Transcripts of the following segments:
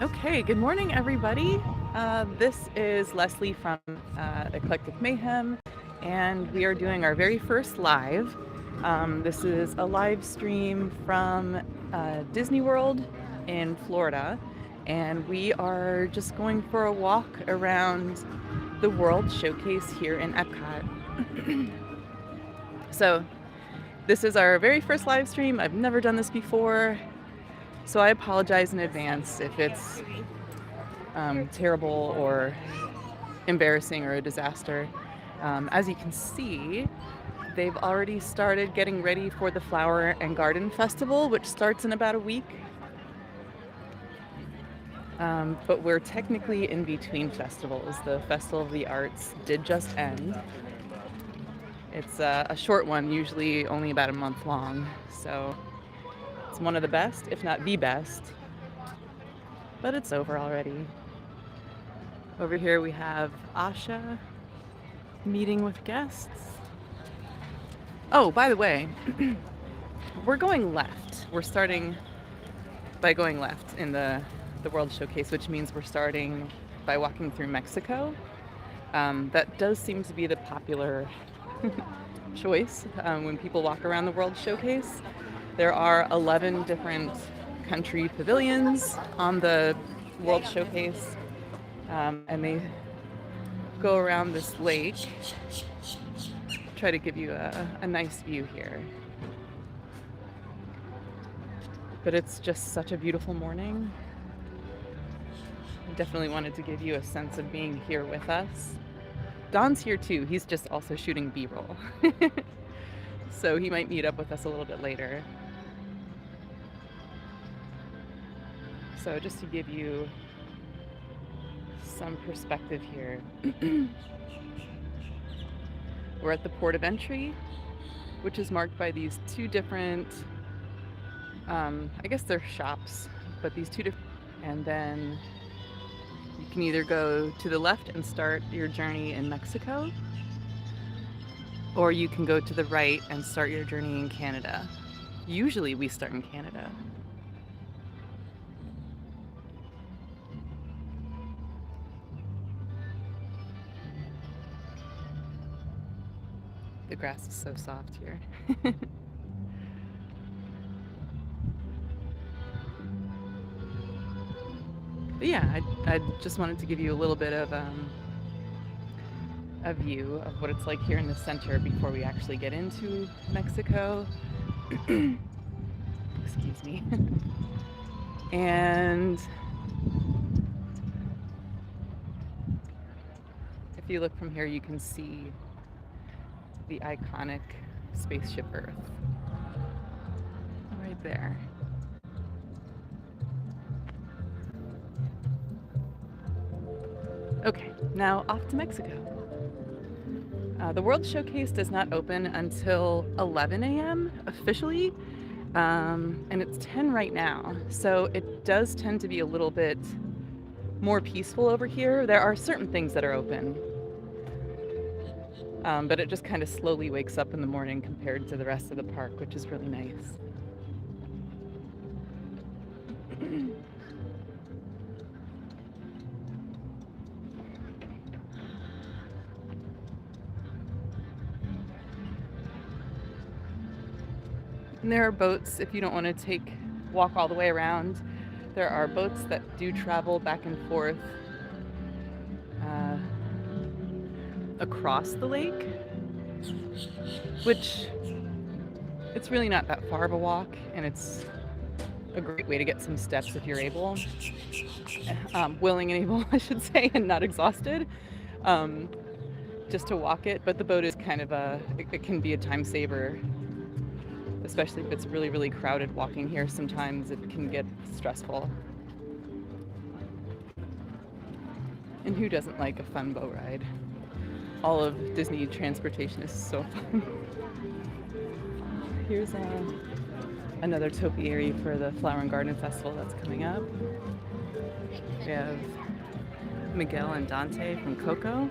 Okay, good morning, everybody. This is Leslie from Eclectic Mayhem, and we are doing our very first live. This is a live stream from Disney World in Florida, and we are just going for a walk around the World Showcase here in Epcot. So, this is our very first live stream. I've never done this before, so I apologize in advance if it's terrible or embarrassing or a disaster. As you can see, they've already started getting ready for the Flower and Garden Festival, which starts in about a week. But we're technically in between festivals. The Festival of the Arts did just end. It's a short one, usually only about a month long. So it's one of the best, if not the best. But it's over already. Over here we have Asha meeting with guests. Oh, by the way, we're going left. We're starting by going left in the World Showcase, which means we're starting by walking through Mexico. That does seem to be the popular choice when people walk around the World Showcase. There are 11 different country pavilions on the World Showcase, and they go around this lake. Try to give you a nice view here. But it's just such a beautiful morning. I definitely wanted to give you a sense of being here with us. Don's here too. He's just also shooting B-roll. So he might meet up with us a little bit later. So just to give you some perspective here. We're at the port of entry, which is marked by these two different, I guess they're shops, but these two different, and then you can either go to the left and start your journey in Mexico, or you can go to the right and start your journey in Canada. Usually we start in Canada. The grass is so soft here. But yeah, I just wanted to give you a little bit of a view of what it's like here in the center before we actually get into Mexico. Excuse me. And if you look from here, you can see the iconic spaceship Earth right there. Okay, now off to Mexico. The World Showcase does not open until 11 a.m. officially, and it's 10 right now. So it does tend to be a little bit more peaceful over here. There are certain things that are open, but it just kind of slowly wakes up in the morning compared to the rest of the park, which is really nice. And there are boats, if you don't want to walk all the way around, there are boats that do travel back and forth across the lake, which it's really not that far of a walk, and it's a great way to get some steps if you're able, willing and able, I should say, and not exhausted, just to walk it. But the boat is kind of it can be a time saver, especially if it's really, really crowded walking here. Sometimes it can get stressful. And who doesn't like a fun boat ride? All of Disney transportation is so fun. Here's another topiary for the Flower and Garden Festival that's coming up. We have Miguel and Dante from Coco.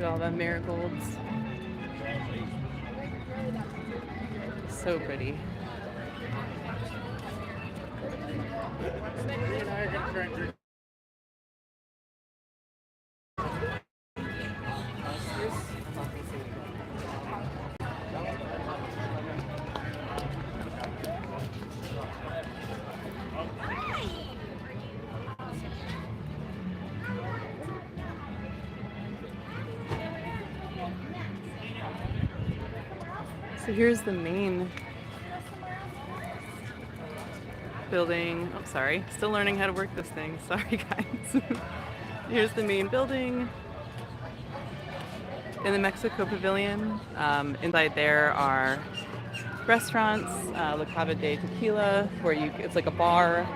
Look at all the marigolds. So pretty. So here's the main building. Oh, sorry. Still learning how to work this thing. Sorry, guys. Here's the main building in the Mexico Pavilion. Inside there are restaurants, La Cava de Tequila, where it's like a bar.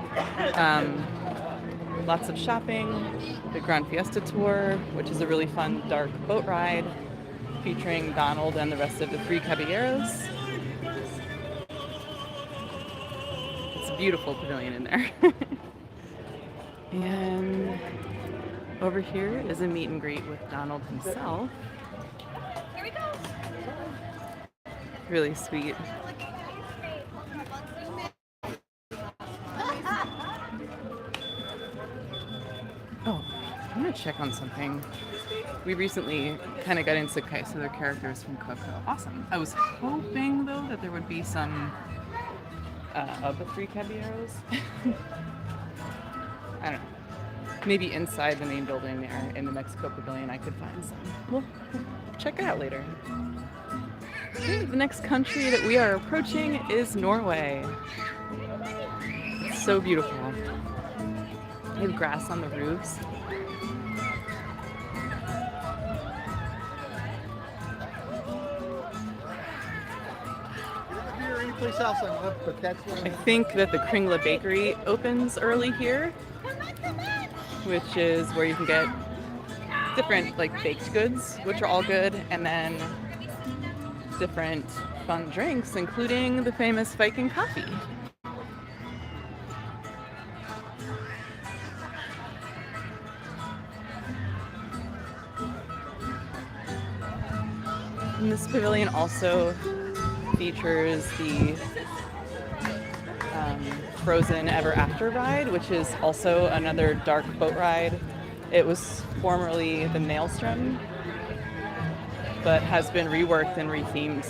Lots of shopping. The Gran Fiesta Tour, which is a really fun dark boat ride featuring Donald and the rest of the Three Caballeros. It's a beautiful pavilion in there. And over here is a meet and greet with Donald himself. Here we go. Really sweet. Oh, I'm gonna check on something. We recently kind of got into some of the characters from Coco. Awesome. I was hoping though that there would be some of the Three Caballeros. I don't know. Maybe inside the main building there in the Mexico Pavilion I could find some. We'll check it out later. Okay, the next country that we are approaching is Norway. It's so beautiful. They have grass on the roofs. I think that the Kringla Bakery opens early here, which is where you can get different like baked goods, which are all good, and then different fun drinks, including the famous Viking coffee. And this pavilion also features the Frozen Ever After ride, which is also another dark boat ride. It was formerly the Maelstrom, but has been reworked and rethemed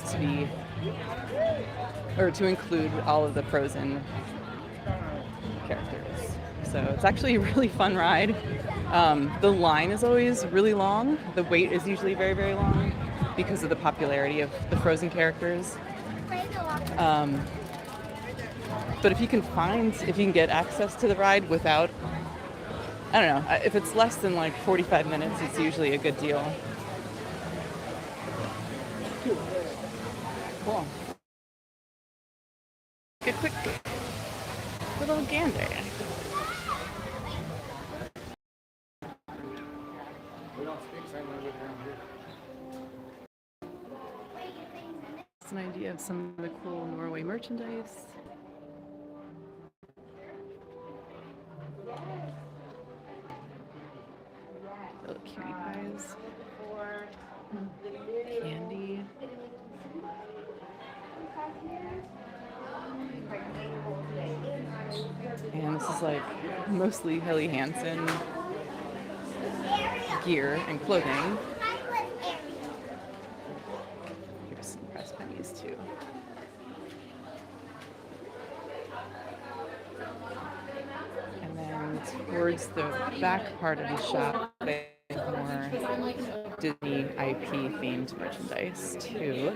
to include all of the Frozen characters. So it's actually a really fun ride. The line is always really long. The wait is usually very, very long because of the popularity of the Frozen characters. But if you can get access to the ride without, I don't know, if it's less than like 45 minutes, it's usually a good deal. Cool. A quick little gander. It's an idea of some of the cool Norway merchandise. Little cutie pies. Candy. And this is like mostly Helly Hansen gear and clothing. Here's some press pennies too. And then towards the back part of the shop, they have more Disney IP themed merchandise too.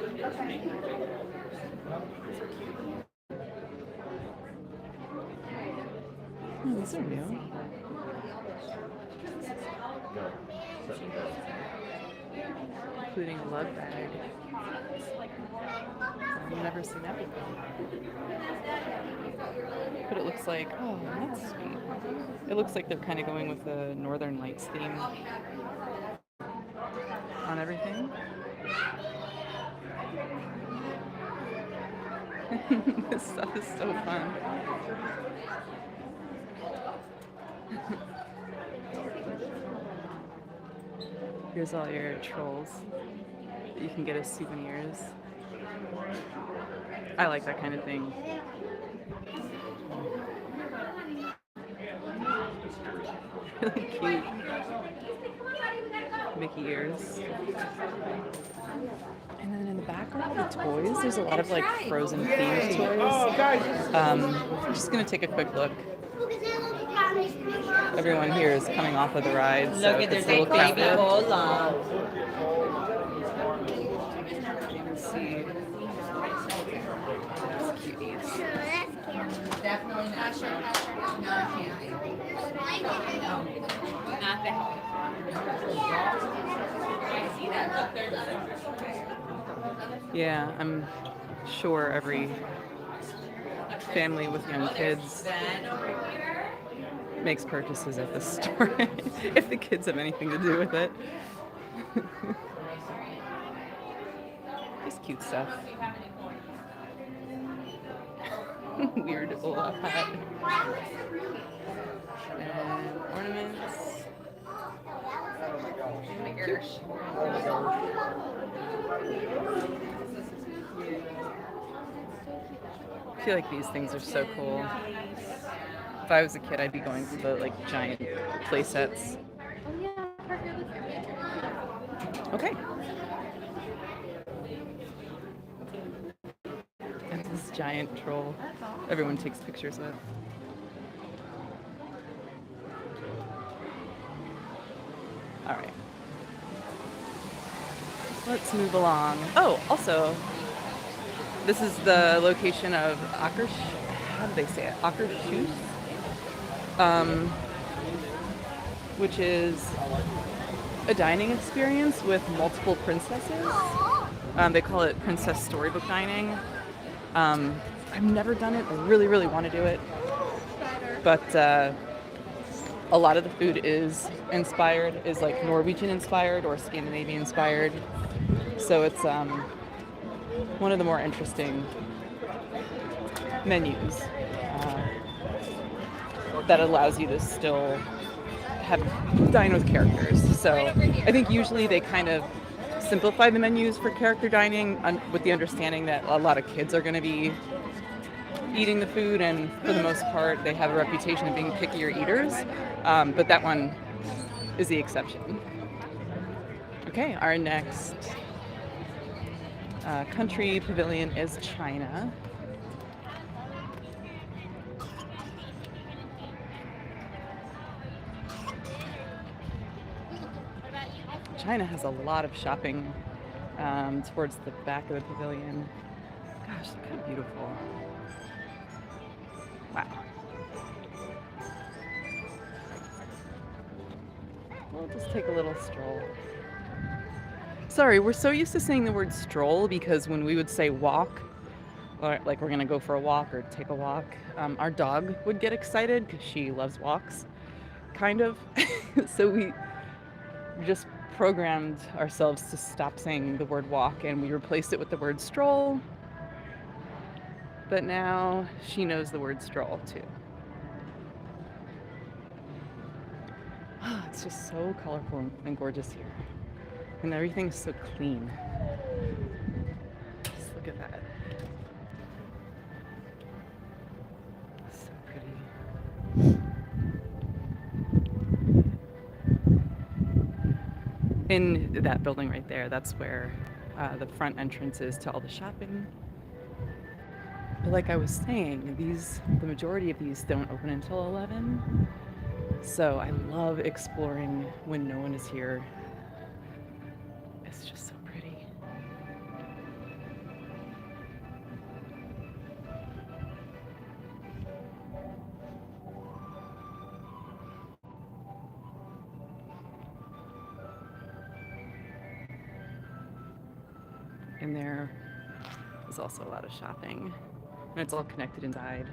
Oh, these are new. Including a lug bag. I've never seen that before. But it looks like, oh, that's sweet. It looks like they're kind of going with the Northern Lights theme on everything. This stuff is so fun. Here's all your trolls that you can get as souvenirs. I like that kind of thing. Really cute Mickey ears. And then in the back are all the toys. There's a lot of like Frozen themed toys. I'm just gonna take a quick look. Everyone here is coming off of the ride, so Look at it's their a little baby crowded. cola. You can see those cuties. Definitely not. Not the help. I see that. Look, there's other. Yeah, I'm sure every family with young kids makes purchases at the store if the kids have anything to do with it. Just cute stuff. Weird Olaf hat. And ornaments. I feel like these things are so cool. If I was a kid, I'd be going for the like giant play sets. Okay. And this giant troll everyone takes pictures with. All right. Let's move along. Oh, also, this is the location of how do they say it? Akershus? Which is a dining experience with multiple princesses. They call it Princess Storybook Dining. I've never done it. I really, really want to do it. But a lot of the food is like Norwegian inspired or Scandinavian inspired. So it's one of the more interesting menus that allows you to still dine with characters. So I think usually they kind of simplify the menus for character dining with the understanding that a lot of kids are going to be eating the food, and for the most part they have a reputation of being pickier eaters, but that one is the exception. Okay, our next country pavilion is China. China has a lot of shopping towards the back of the pavilion. Gosh, look how beautiful. Wow. We'll just take a little stroll. Sorry, we're so used to saying the word stroll because when we would say walk, or like we're gonna go for a walk or take a walk, our dog would get excited because she loves walks, kind of. So we just programmed ourselves to stop saying the word walk and we replaced it with the word stroll. But now she knows the word stroll too. Oh, it's just so colorful and gorgeous here. And everything's so clean. Just look at that. So pretty. In that building right there, that's where the front entrance is to all the shopping. But like I was saying, the majority of these don't open until 11. So I love exploring when no one is here. It's just so pretty. And there is also a lot of shopping. And it's all connected inside.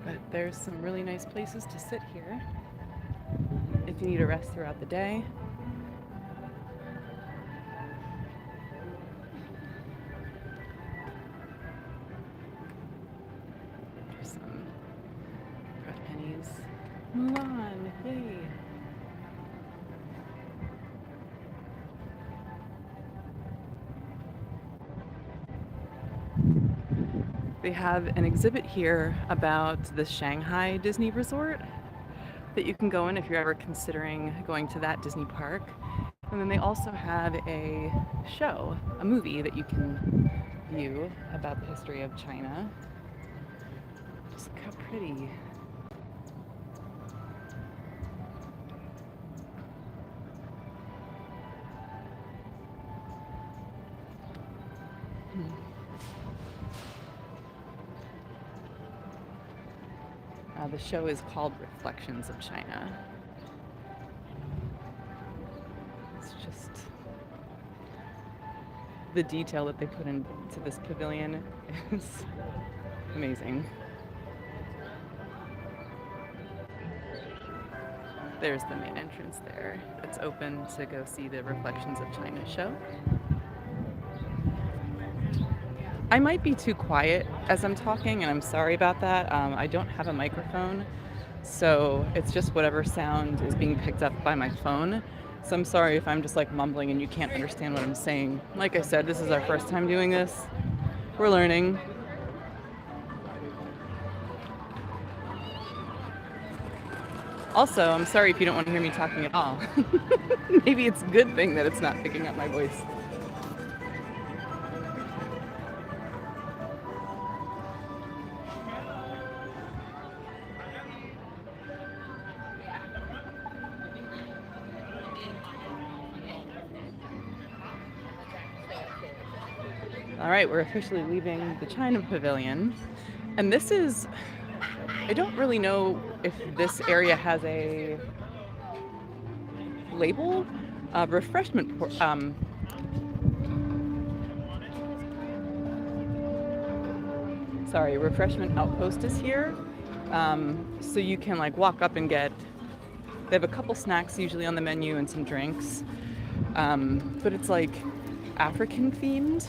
But there's some really nice places to sit here if you need a rest throughout the day. There's some pressed pennies. Mulan, yay! They have an exhibit here about the Shanghai Disney Resort that you can go in if you're ever considering going to that Disney park. And then they also have a show, a movie that you can view about the history of China. Just look how pretty. The show is called Reflections of China. It's just the detail that they put into this pavilion is amazing. There's the main entrance there. It's open to go see the Reflections of China show. I might be too quiet as I'm talking, and I'm sorry about that. I don't have a microphone, so it's just whatever sound is being picked up by my phone. So I'm sorry if I'm just like mumbling and you can't understand what I'm saying. Like I said, this is our first time doing this. We're learning. Also, I'm sorry if you don't want to hear me talking at all. Maybe it's a good thing that it's not picking up my voice. All right, we're officially leaving the China Pavilion. And this is, I don't really know if this area has a label. Refreshment outpost is here. So you can like walk up and get, they have a couple snacks usually on the menu and some drinks. But it's like African themed,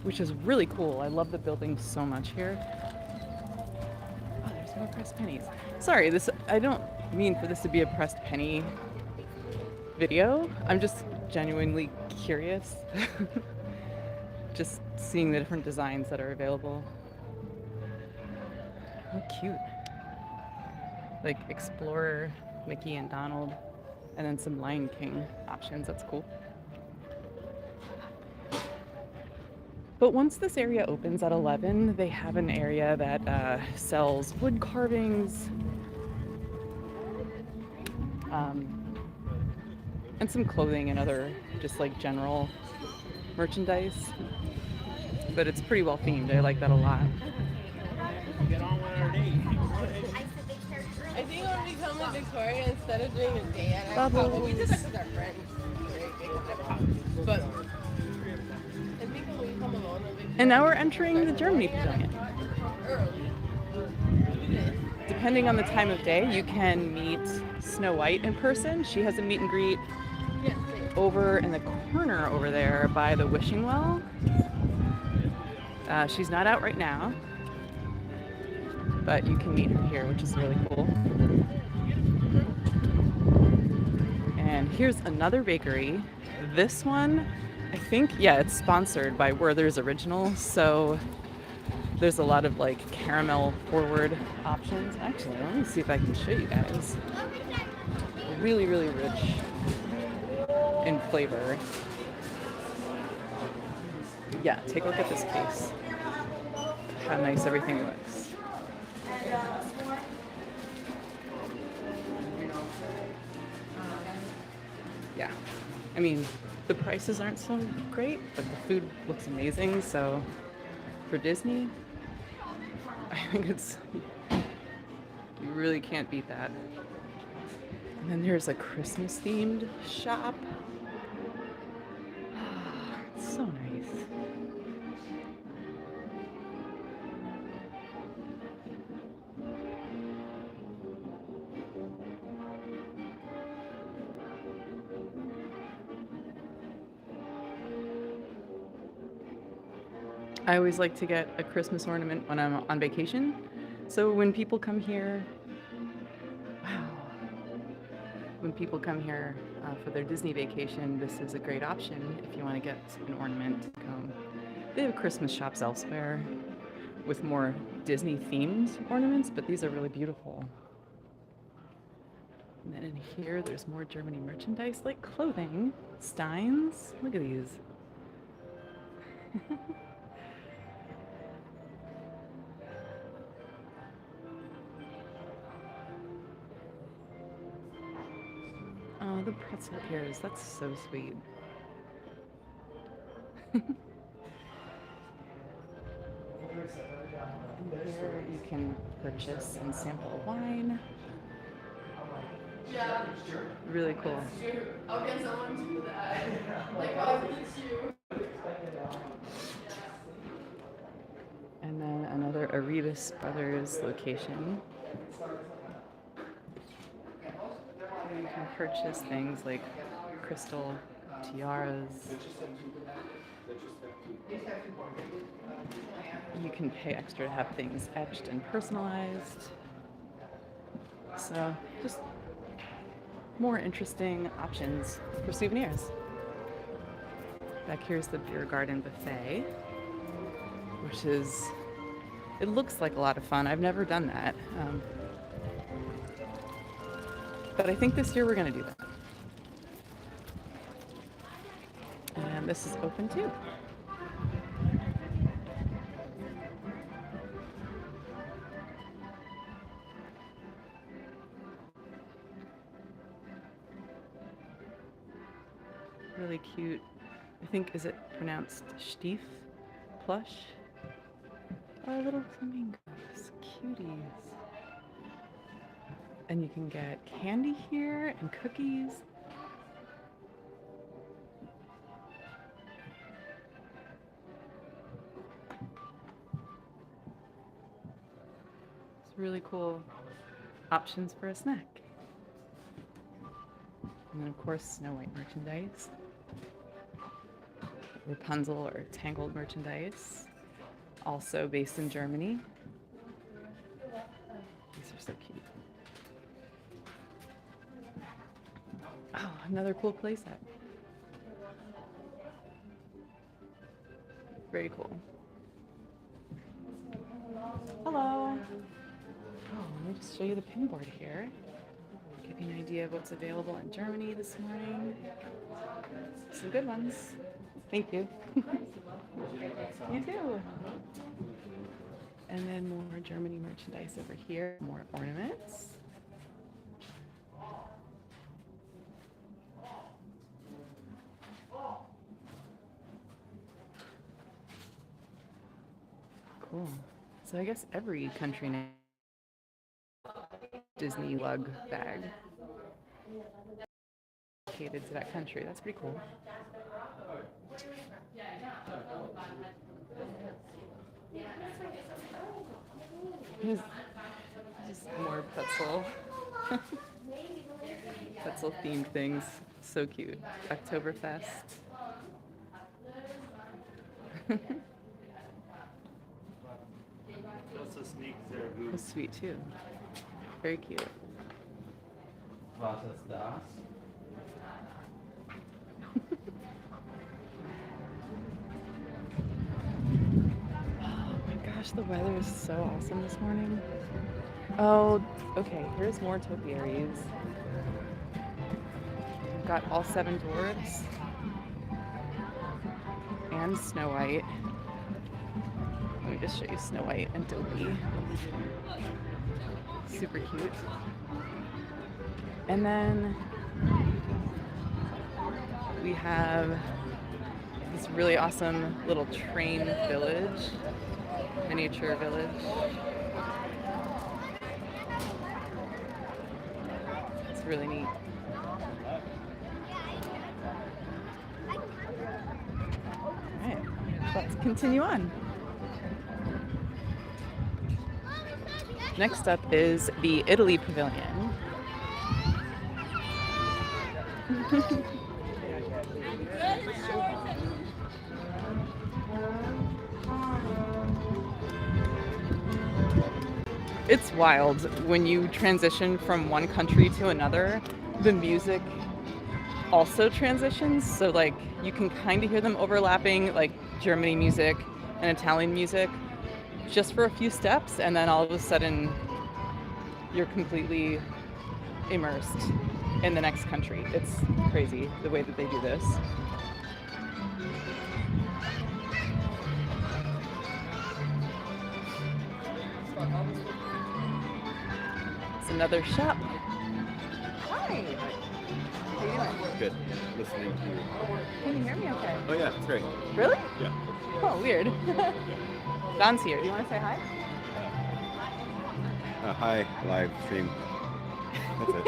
which is really cool. I love the building so much here. Oh, there's more pressed pennies. Sorry, I don't mean for this to be a pressed penny video. I'm just genuinely curious. Just seeing the different designs that are available. How cute. Like Explorer, Mickey and Donald, and then some Lion King options. That's cool. But once this area opens at 11, they have an area that sells wood carvings and some clothing and other just like general merchandise. But it's pretty well themed. I like that a lot. I think when we come in Victoria, instead of doing a day at Epcot, Bubbles. we did that with our friends. But I think when we come alone in Victoria, And now we're entering the Germany Pavilion. Depending on the time of day, you can meet Snow White in person. She has a meet and greet over in the corner over there by the wishing well. She's not out right now, but you can meet her here, which is really cool. And here's another bakery. This one, I think, yeah, it's sponsored by Werther's Original, so there's a lot of like caramel forward options. Actually, let me see if I can show you guys. Really, really rich in flavor. Yeah, take a look at this case. How nice everything looks. Yeah, I mean, the prices aren't so great, but the food looks amazing, so for Disney, I think you really can't beat that. And then there's a Christmas themed shop. It's so nice. I always like to get a Christmas ornament when I'm on vacation. So when people come here, wow, when people come here for their Disney vacation, this is a great option if you want to get an ornament to come. They have Christmas shops elsewhere with more Disney themed ornaments, but these are really beautiful. And then in here, there's more Germany merchandise like clothing, steins. Look at these. Oh, the pretzel pears. That's so sweet. Here you can purchase and sample wine. Yeah. Really cool. I'll get someone to do that. Like, I'll meet you. And then another Arribas Brothers location. You can purchase things like crystal tiaras. You can pay extra to have things etched and personalized. So just more interesting options for souvenirs. Back here's the beer garden buffet, which is, it looks like a lot of fun. I've never done that. But I think this year we're going to do that. And this is open too. Really cute. I think, is it pronounced Stief plush? Oh, little flamingos, cuties. And you can get candy here and cookies. It's really cool options for a snack. And then of course Snow White merchandise. Rapunzel or Tangled merchandise. Also based in Germany. These are so cute. Oh, another cool playset. Very cool. Hello. Oh, let me just show you the pin board here. Give you an idea of what's available in Germany this morning. Some good ones. Thank you. You too. And then more Germany merchandise over here. More ornaments. Cool. So I guess every country now Disney lug bag dedicated to that country. That's pretty cool. Just more pretzel themed things. So cute. Oktoberfest. That's sweet too. Very cute. Was ist das? Oh my gosh, the weather is so awesome this morning. Oh, okay, here's more topiaries. We've got all 7 dwarves and Snow White. Let me just show you Snow White and Dopey. Super cute. And then we have this really awesome little train village, miniature village. It's really neat. All right, let's continue on. Next up is the Italy Pavilion. It's wild when you transition from one country to another. The music also transitions, so like you can kind of hear them overlapping, like Germany music and Italian music, just for a few steps, and then all of a sudden you're completely immersed in the next country. It's crazy the way that they do this. It's another shop. Hi. How you doing? Good. Listening to you. Can you hear me okay? Oh yeah, it's great. Really? Yeah. Oh, weird. Don's here. Do you want to say hi? Hi, live stream. That's it.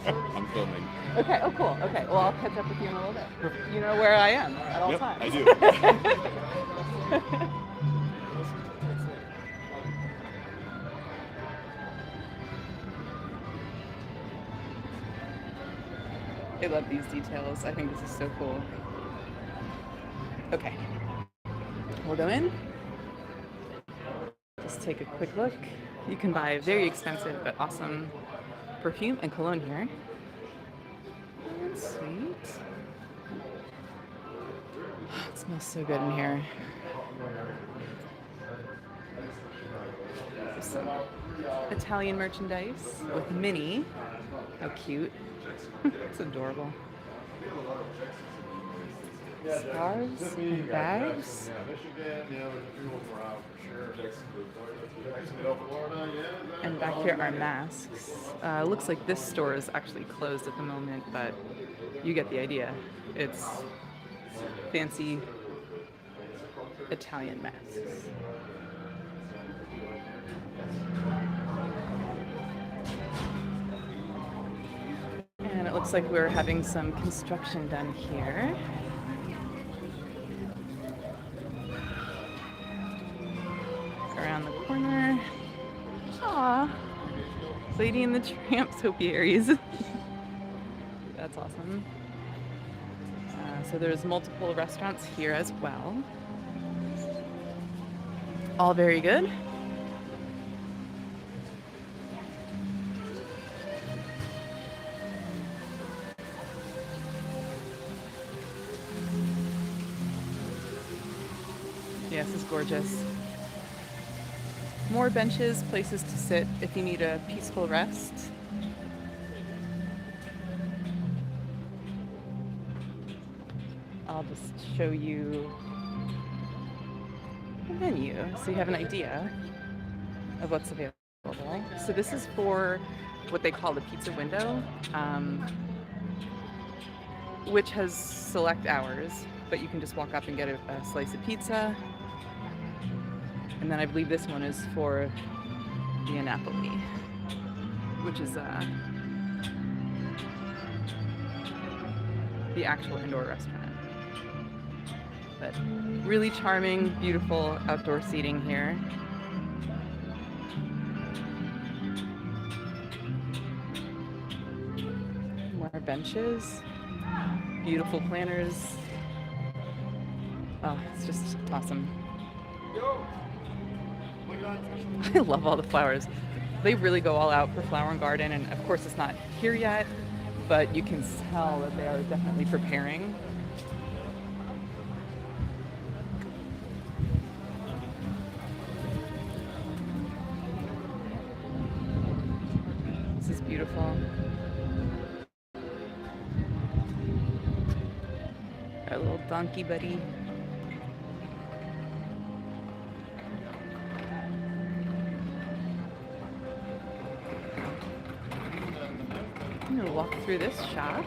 I'm filming. Okay. Oh, cool. Okay. Well, I'll catch up with you in a little bit. You know where I am at all Yep, times. I do. I love these details. I think this is so cool. Okay. We'll go in. Just take a quick look. You can buy very expensive but awesome perfume and cologne here. That's sweet. It smells so good in here. There's some Italian merchandise with Minnie. How cute. It's adorable. Scarves and bags. And back here are masks. Looks like this store is actually closed at the moment, but you get the idea. It's fancy Italian masks. And it looks like we're having some construction done here. Around the corner. Aw. Lady and the Tramp topiaries. That's awesome. So there's multiple restaurants here as well. All very good. Yes, it's gorgeous. More benches, places to sit if you need a peaceful rest. I'll just show you the menu so you have an idea of what's available. So this is for what they call the pizza window, which has select hours, but you can just walk up and get a slice of pizza. And then I believe this one is for the Napoli, which is the actual indoor restaurant. But really charming, beautiful outdoor seating here. More benches, beautiful planters. Oh, it's just awesome. I love all the flowers. They really go all out for Flower and Garden, and of course it's not here yet, but you can tell that they are definitely preparing. This is beautiful. Our little donkey buddy. I'm gonna walk through this shop.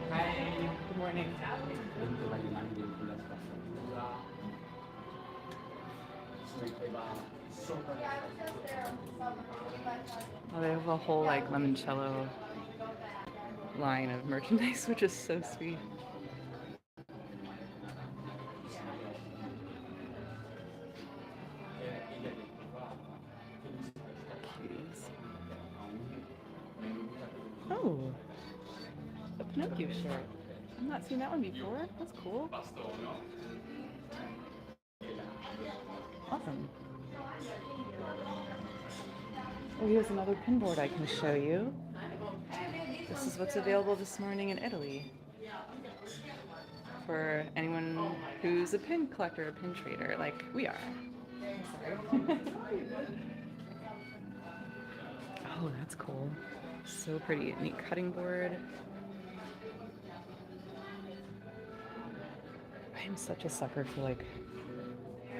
Hi. Good morning. Oh, they have a whole like limoncello line of merchandise, which is so sweet. Oh, a Pinocchio shirt. I've not seen that one before. That's cool. Awesome. Oh, here's another pin board I can show you. This is what's available this morning in Italy for anyone who's a pin collector, a pin trader, like we are. Sorry. Oh, that's cool. So pretty. Neat cutting board. I am such a sucker for like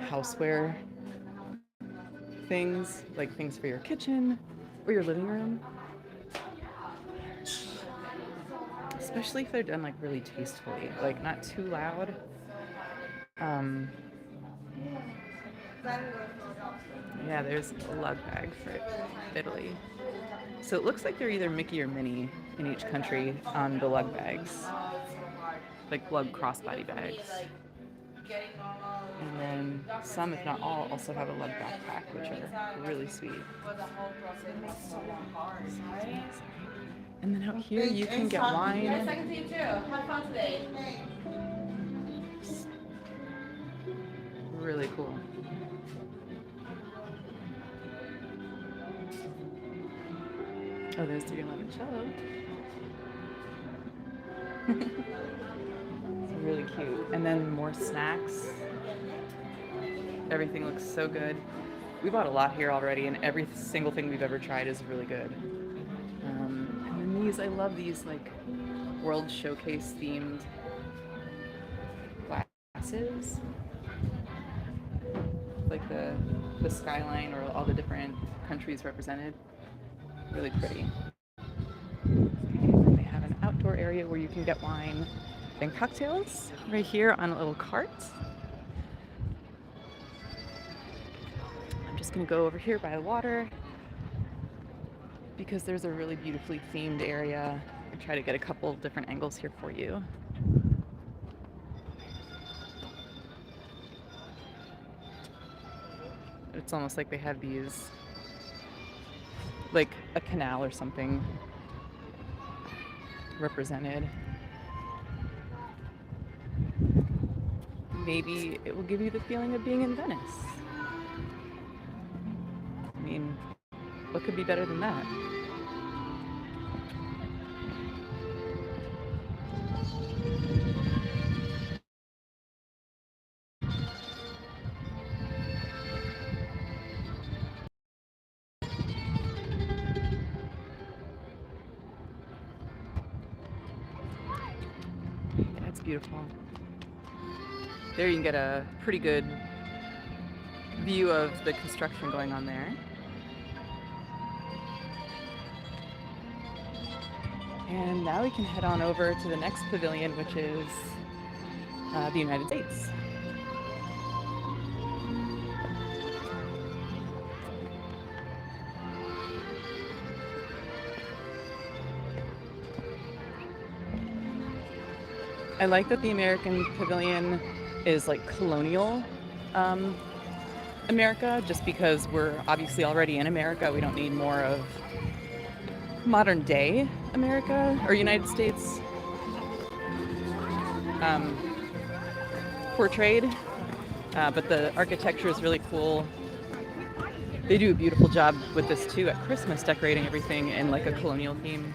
houseware things, like things for your kitchen or your living room. Especially if they're done like really tastefully, like not too loud. Yeah, there's a lug bag for Italy. So it looks like they're either Mickey or Minnie in each country on the lug bags, like lug crossbody bags. And then some, if not all, also have a lug backpack, which are really sweet. And then out here you can get wine. Second to you too. Have fun today. Really cool. Oh, there's the limoncello. It's really cute. And then more snacks. Everything looks so good. We bought a lot here already, and every single thing we've ever tried is really good. And then these, I love these like World Showcase themed glasses. Like the skyline or all the different countries represented. Really pretty. And they have an outdoor area where you can get wine and cocktails right here on a little cart. I'm just gonna go over here by the water because there's a really beautifully themed area. I try to get a couple of different angles here for you. It's almost like they have these, like a canal or something represented. Maybe it will give you the feeling of being in Venice. I mean, what could be better than that? That's beautiful. There you can get a pretty good view of the construction going on there. And now we can head on over to the next pavilion, which is the United States. I like that the American pavilion is like colonial America, just because we're obviously already in America. We don't need more of modern day America or United States portrayed. But the architecture is really cool. They do a beautiful job with this too at Christmas, decorating everything in like a colonial theme.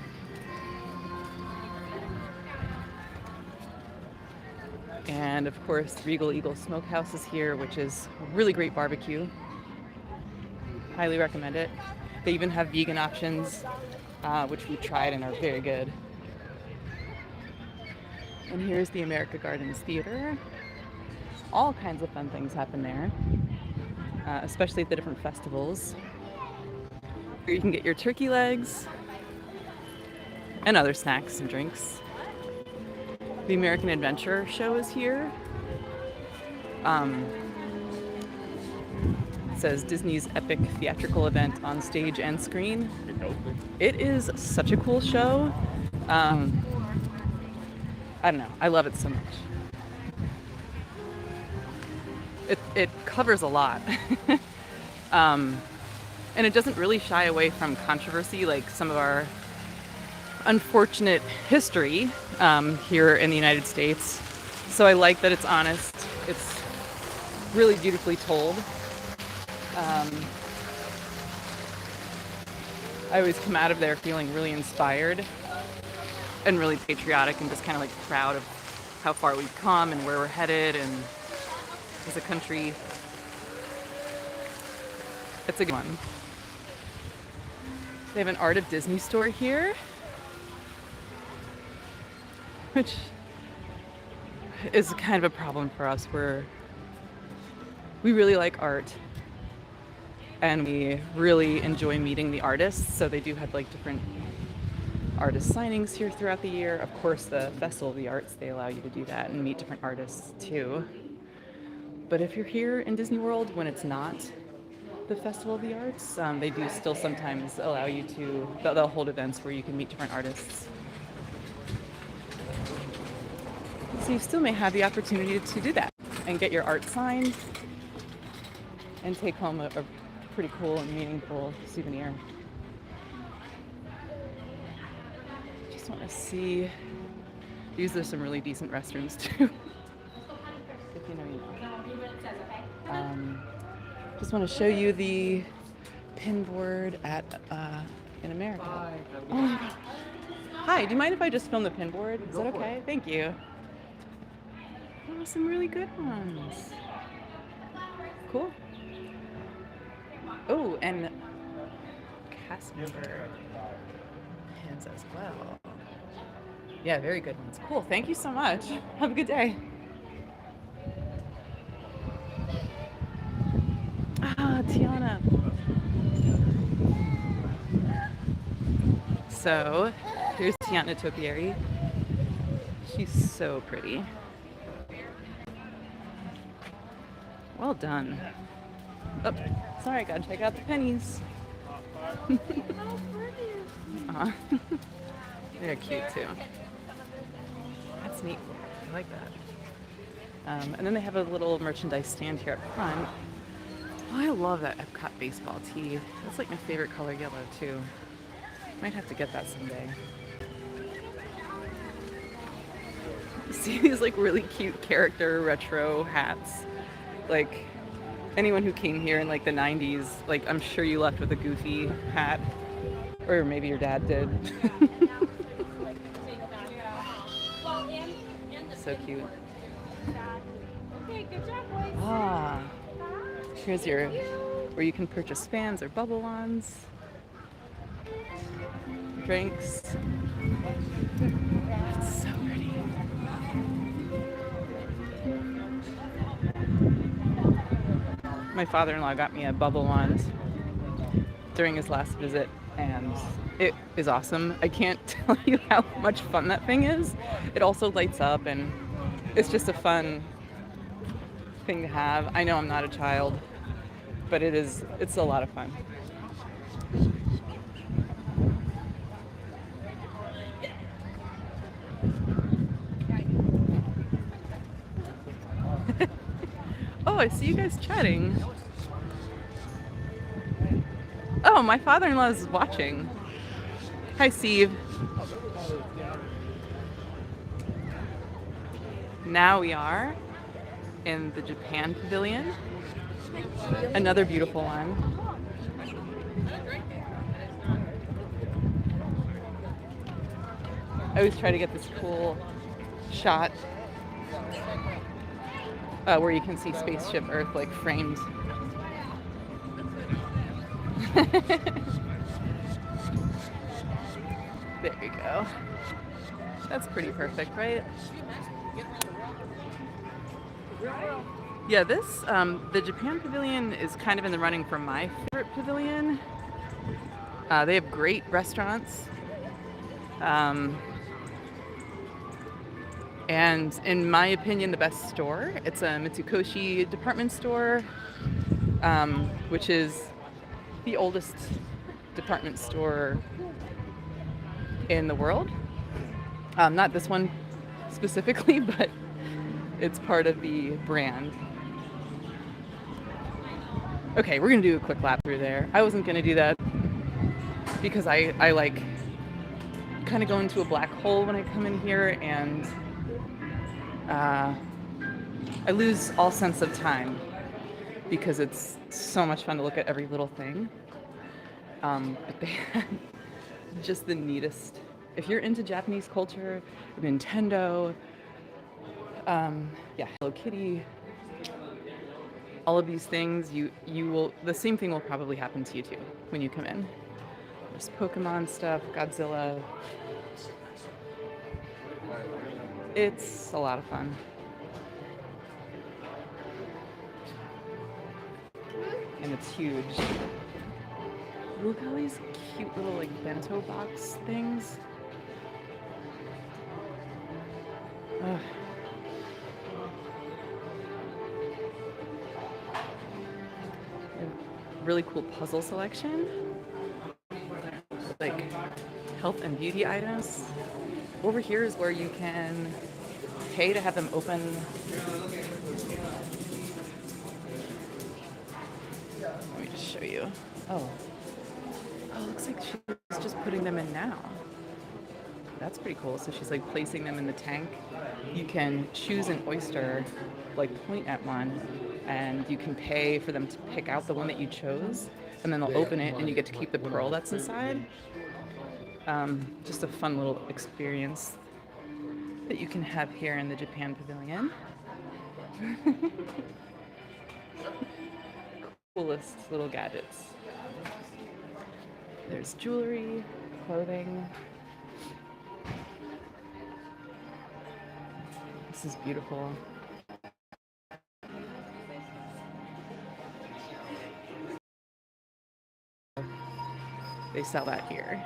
And of course, Regal Eagle Smokehouse is here, which is really great barbecue. Highly recommend it. They even have vegan options, which we tried and are very good. And here's the America Gardens Theater. All kinds of fun things happen there, especially at the different festivals. Here you can get your turkey legs and other snacks and drinks. The American Adventure Show is here. It says Disney's epic theatrical event on stage and screen. It is such a cool show. I don't know. I love it so much. It covers a lot. And it doesn't really shy away from controversy like some of our unfortunate history here in the United States. So I like that it's honest. It's really beautifully told. I always come out of there feeling really inspired and really patriotic and just kind of like proud of how far we've come and where we're headed, and as a country. It's a good one. They have an Art of Disney store here, which is kind of a problem for us, where we really like art and we really enjoy meeting the artists. So they do have like different artist signings here throughout the year. Of course, the Festival of the Arts, they allow you to do that and meet different artists too. But if you're here in Disney World when it's not the Festival of the Arts, they do still sometimes allow you to, they'll hold events where you can meet different artists. So you still may have the opportunity to do that and get your art signed and take home a pretty cool and meaningful souvenir. Just want to see, these are some really decent restrooms too. If you know, you know. Just want to show you the pin board at in America. Oh my God. Hi, do you mind if I just film the pin board? Is that okay? Thank you. Oh, some really good ones. Cool. Oh, and cast member pins as well. Yeah, very good ones. Cool. Thank you so much. Have a good day. Ah, Tiana. So, here's Tiana Topiary. She's so pretty. Well done. Oh, sorry, I gotta check out the pennies. They're cute too. That's neat. I like that. And then they have a little merchandise stand here up front. Oh, I love that Epcot baseball tee. That's like my favorite color, yellow too. Might have to get that someday. See these like really cute character retro hats. Like anyone who came here in like the 90s, like I'm sure you left with a Goofy hat, or maybe your dad did. So cute. Ah, here's your, where you can purchase fans or bubble wands, drinks. It's so pretty. My father-in-law got me a bubble wand during his last visit, and it is awesome. I can't tell you how much fun that thing is. It also lights up, and it's just a fun thing to have. I know I'm not a child, but it's a lot of fun. Oh, I see you guys chatting. Oh, my father-in-law is watching. Hi, Steve. Now we are in the Japan Pavilion. Another beautiful one. I always try to get this cool shot where you can see Spaceship Earth like framed. There you go. That's pretty perfect, right? Yeah, this, the Japan Pavilion is kind of in the running for my favorite pavilion. They have great restaurants. And in my opinion, the best store. It's a Mitsukoshi department store, which is the oldest department store in the world. Not this one specifically, but it's part of the brand. Okay, we're gonna do a quick lap through there. I wasn't gonna do that because I like kind of go into a black hole when I come in here, and I lose all sense of time because it's so much fun to look at every little thing. But they had just the neatest. If you're into Japanese culture, Nintendo, yeah, Hello Kitty, all of these things, you will, the same thing will probably happen to you too when you come in. There's Pokemon stuff, Godzilla. It's a lot of fun. And it's huge. Look at all these cute little like bento box things. Ugh. Really cool puzzle selection, like health and beauty items. Over here is where you can pay to have them open. Let me just show you. Oh, looks like she's just putting them in now. That's pretty cool. So she's like placing them in the tank. You can choose an oyster, like point at one, and you can pay for them to pick out the one that you chose, and then they'll open it and you get to keep the pearl that's inside. Just a fun little experience that you can have here in the Japan Pavilion. Coolest little gadgets. There's jewelry, clothing. This is beautiful. They sell that here.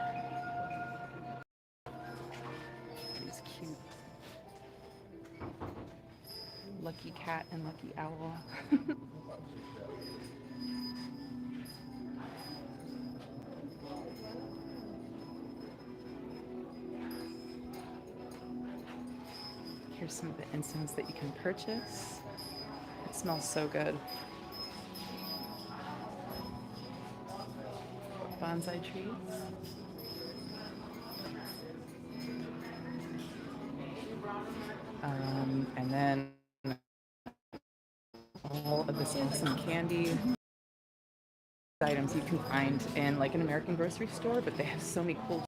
These cute lucky cat and lucky owl. Here's some of the incense that you can purchase. It smells so good. Bonsai trees. And then all of this awesome candy items you can find in like an American grocery store, but they have so many cool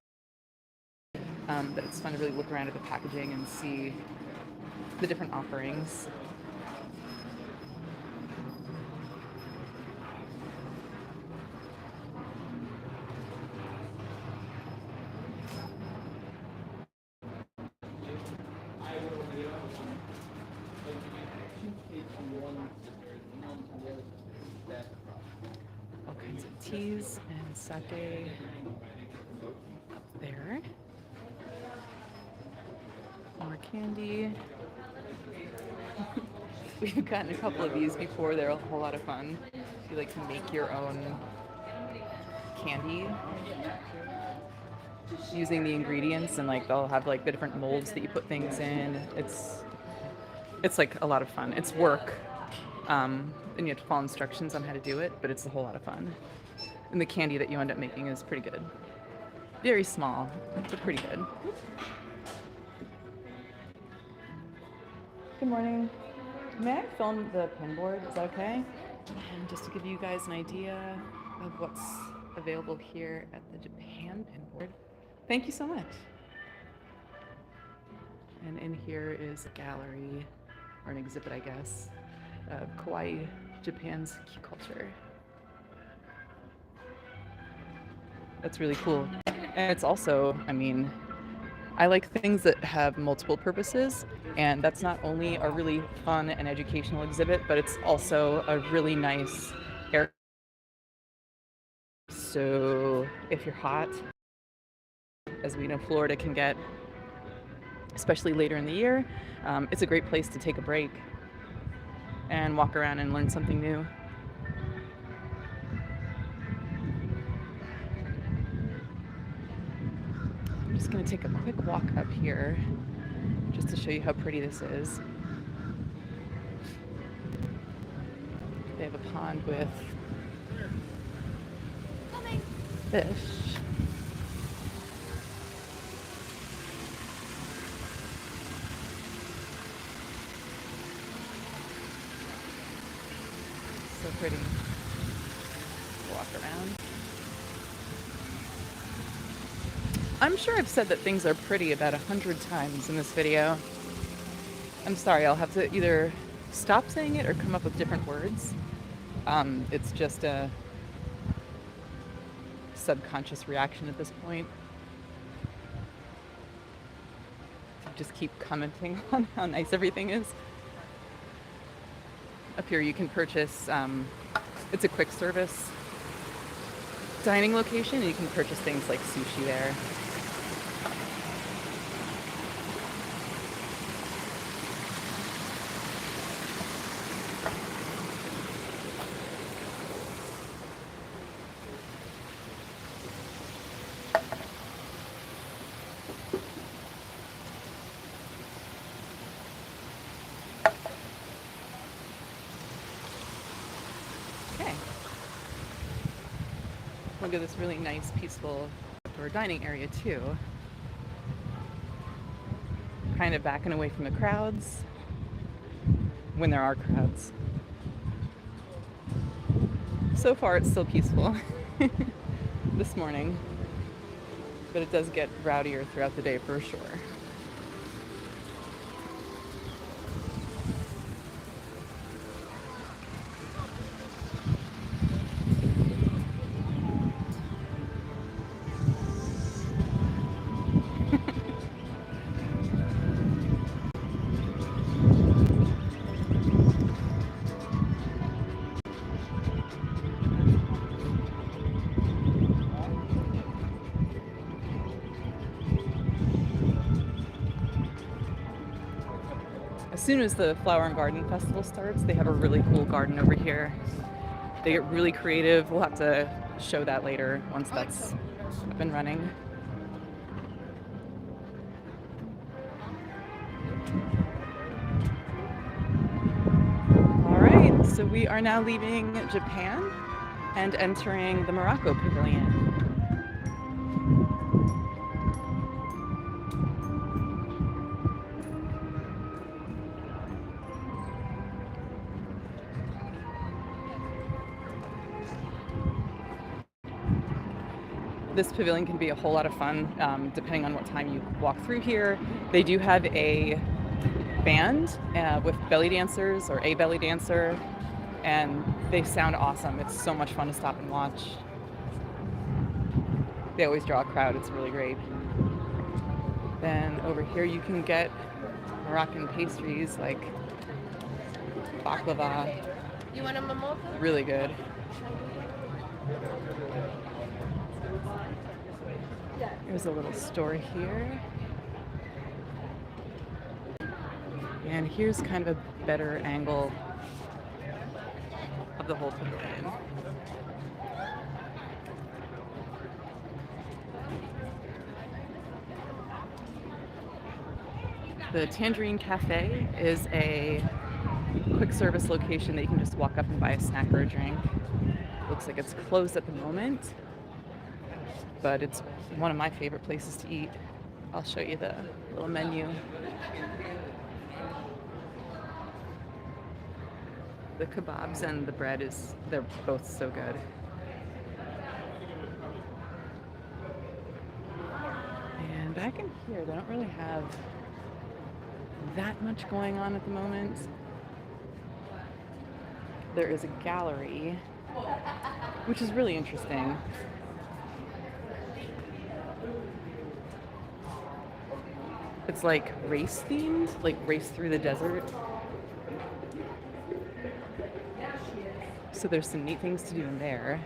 that it's fun to really look around at the packaging and see the different offerings. All kinds of teas and sake up there. More candy. We've gotten a couple of these before. They're a whole lot of fun. If you like to make your own candy using the ingredients, and like they'll have like the different molds that you put things in. It's like a lot of fun. It's work. And you have to follow instructions on how to do it, but it's a whole lot of fun. And the candy that you end up making is pretty good. Very small, but pretty good. Good morning. May I film the pinboard? Is that okay? And just to give you guys an idea of what's available here at the Japan pinboard. Thank you so much. And in here is a gallery, or an exhibit, I guess, of Kawaii, Japan's culture. That's really cool. And it's also, I mean, I like things that have multiple purposes, and that's not only a really fun and educational exhibit, but it's also a really nice air. So if you're hot, as we know Florida can get, especially later in the year, it's a great place to take a break and walk around and learn something new. I'm just going to take a quick walk up here just to show you how pretty this is. They have a pond with fish. pretty. Walk around. I'm sure I've said that things are pretty about 100 times in this video. I'm sorry, I'll have to either stop saying it or come up with different words. It's just a subconscious reaction at this point. Just keep commenting on how nice everything is. Up here you can purchase, it's a quick service dining location, and you can purchase things like sushi there. Okay. Look at this really nice, peaceful outdoor dining area too. Kind of backing away from the crowds when there are crowds. So far it's still peaceful this morning, but it does get rowdier throughout the day for sure. As soon as the Flower and Garden Festival starts, they have a really cool garden over here. They get really creative. We'll have to show that later once that's up and running. All right, so we are now leaving Japan and entering the Morocco Pavilion. This pavilion can be a whole lot of fun, depending on what time you walk through here. They do have a band with belly dancers, or a belly dancer, and they sound awesome. It's so much fun to stop and watch. They always draw a crowd. It's really great. Then over here you can get Moroccan pastries like baklava. You want a mimosa? Really good. There's a little store here. And here's kind of a better angle of the whole pavilion. The Tangerine Cafe is a quick service location that you can just walk up and buy a snack or a drink. Looks like it's closed at the moment, but it's one of my favorite places to eat. I'll show you the little menu. The kebabs and the bread they're both so good. And back in here, they don't really have that much going on at the moment. There is a gallery, which is really interesting. It's like race themed, like race through the desert. So there's some neat things to do in there.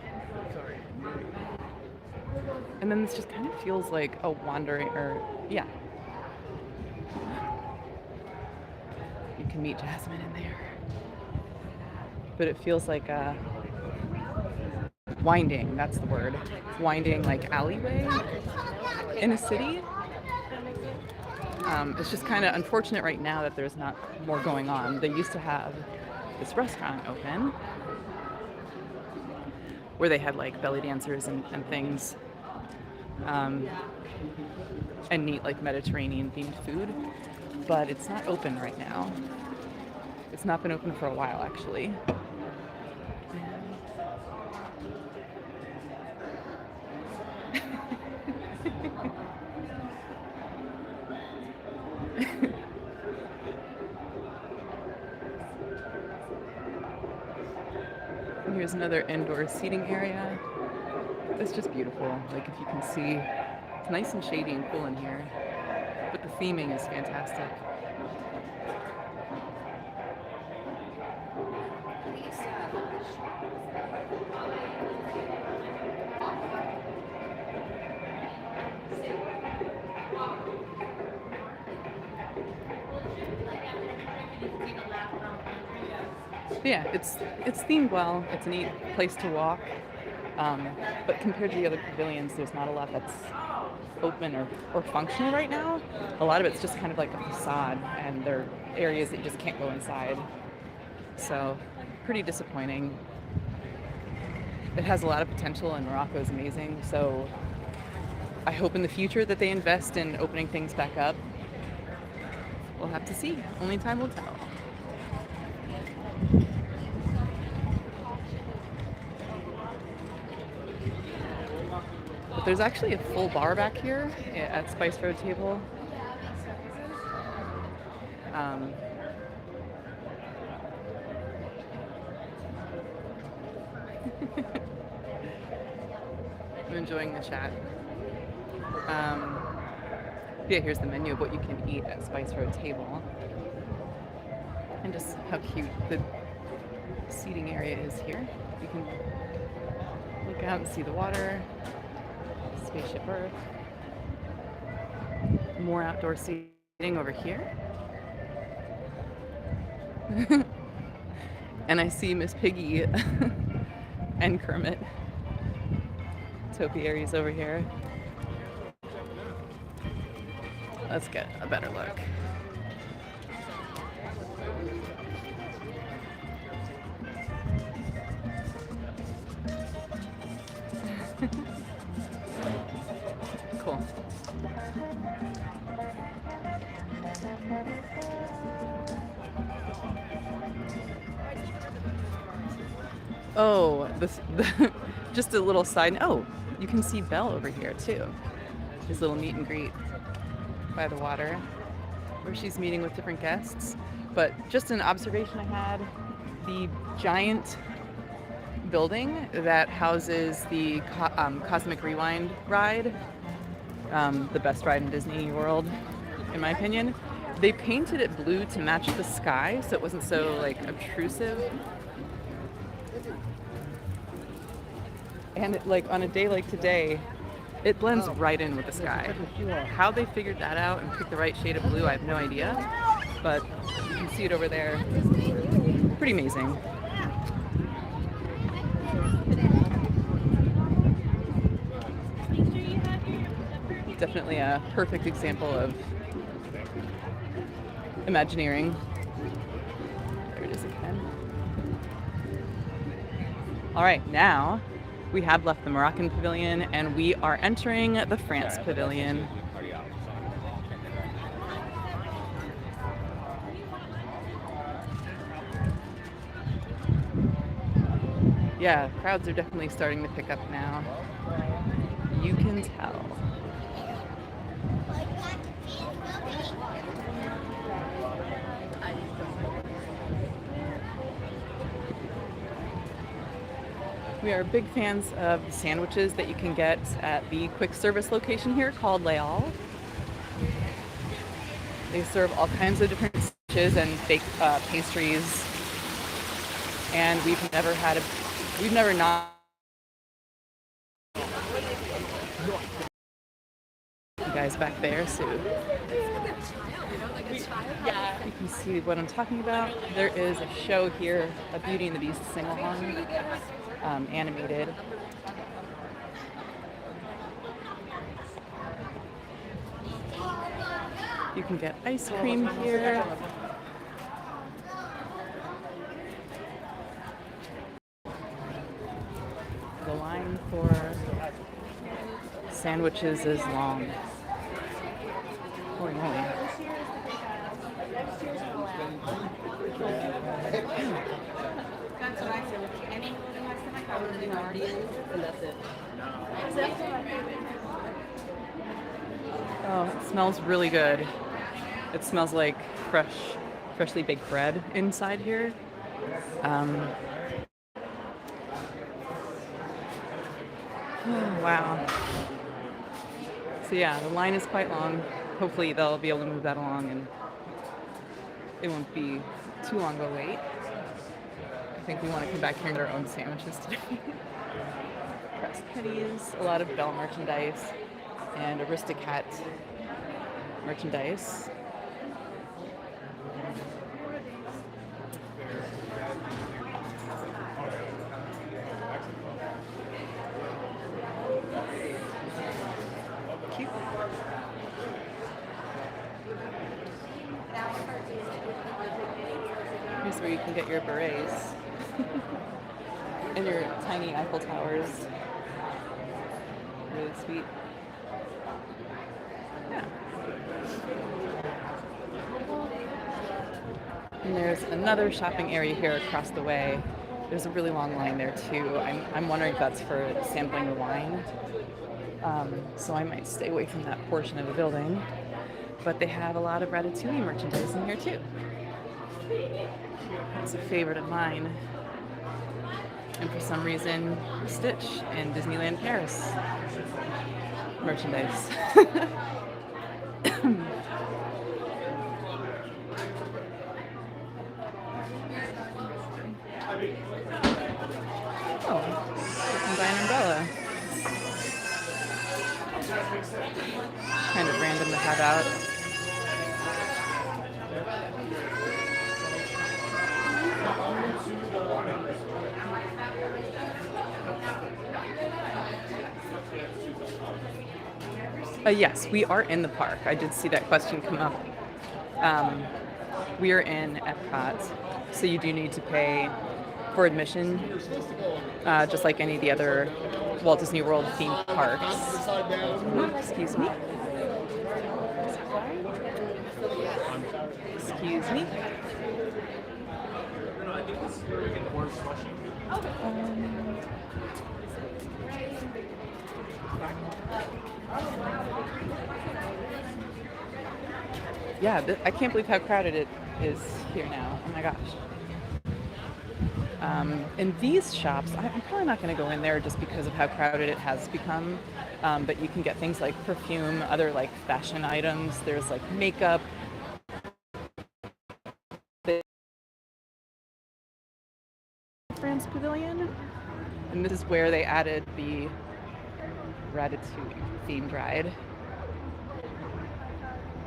And then this just kind of feels like a wandering, yeah. You can meet Jasmine in there. But it feels like a winding, that's the word. Winding like alleyway in a city. It's just kind of unfortunate right now that there's not more going on. They used to have this restaurant open where they had like belly dancers and things, and neat like Mediterranean themed food, but it's not open right now. It's not been open for a while actually. Here's another indoor seating area. It's just beautiful. Like, if you can see, it's nice and shady and cool in here, but the theming is fantastic. But yeah, it's themed well. It's a neat place to walk. But compared to the other pavilions, there's not a lot that's open or functional right now. A lot of it's just kind of like a facade, and there are areas that you just can't go inside. So, pretty disappointing. It has a lot of potential, and Morocco is amazing. So, I hope in the future that they invest in opening things back up. We'll have to see. Only time will tell. There's actually a full bar back here at Spice Road Table. I'm enjoying the chat. Yeah, here's the menu of what you can eat at Spice Road Table. And just how cute the seating area is here. You can look out and see the water. Spaceship Earth. More outdoor seating over here. And I see Miss Piggy and Kermit. Topiaries over here. Let's get a better look. Cool. Oh, just a little side. Oh, you can see Belle over here too. His little meet and greet by the water, where she's meeting with different guests. But just an observation I had: the giant building that houses the Cosmic Rewind ride, the best ride in Disney World, in my opinion. They painted it blue to match the sky, so it wasn't so like obtrusive. And like on a day like today, it blends right in with the sky. How they figured that out and picked the right shade of blue, I have no idea. But you can see it over there. Pretty amazing. Definitely a perfect example of Imagineering. There it is again. All right, now we have left the Moroccan pavilion and we are entering the France pavilion. Yeah, crowds are definitely starting to pick up now. You can tell. We are big fans of the sandwiches that you can get at the quick service location here called Leal. They serve all kinds of different sandwiches and baked pastries. And we've never not. You guys back there, so you can see what I'm talking about. There is a show here, a Beauty and the Beast sing-along, animated. You can get ice cream here. The line for sandwiches is long. Holy moly. Oh, it smells really good. It smells like freshly baked bread inside here. Oh, wow. So yeah, the line is quite long. Hopefully they'll be able to move that along and it won't be too long of a wait. I think we want to come back here and get our own sandwiches today. Pressed pennies, a lot of Bell merchandise, and Aristocat merchandise. Cute. Here's where you can get your berets and your tiny Eiffel Towers. Really sweet. Yeah. And there's another shopping area here across the way. There's a really long line there too. I'm wondering if that's for sampling the wine. So I might stay away from that portion of the building. But they have a lot of Ratatouille merchandise in here too. It's a favorite of mine. And for some reason, Stitch and Disneyland Paris merchandise. Oh, you can buy an umbrella. Kind of random to have out. Yes, we are in the park. I did see that question come up. We are in Epcot, so you do need to pay for admission, just like any of the other Walt Disney World theme parks. Excuse me. Excuse me. Yeah, I can't believe how crowded it is here now. Oh my gosh. In these shops, I'm probably not going to go in there just because of how crowded it has become. But you can get things like perfume, other like fashion items. There's like makeup. France Pavilion. And this is where they added the Ratatouille themed ride.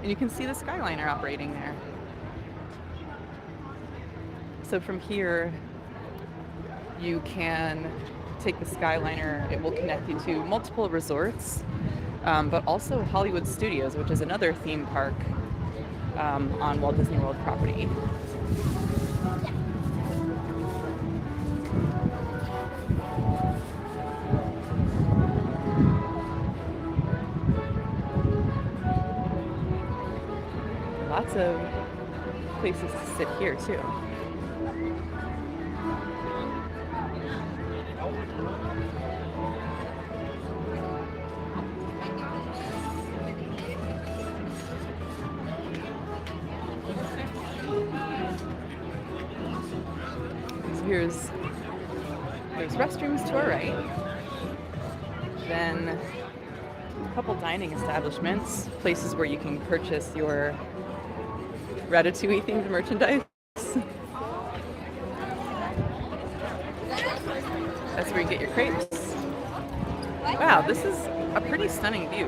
And you can see the Skyliner operating there. So from here, you can take the Skyliner. It will connect you to multiple resorts, but also Hollywood Studios, which is another theme park on Walt Disney World property. Lots of places to sit here too. So there's restrooms to our right. Then a couple dining establishments, places where you can purchase your Ratatouille themed merchandise. That's where you get your crepes. Wow, this is a pretty stunning view.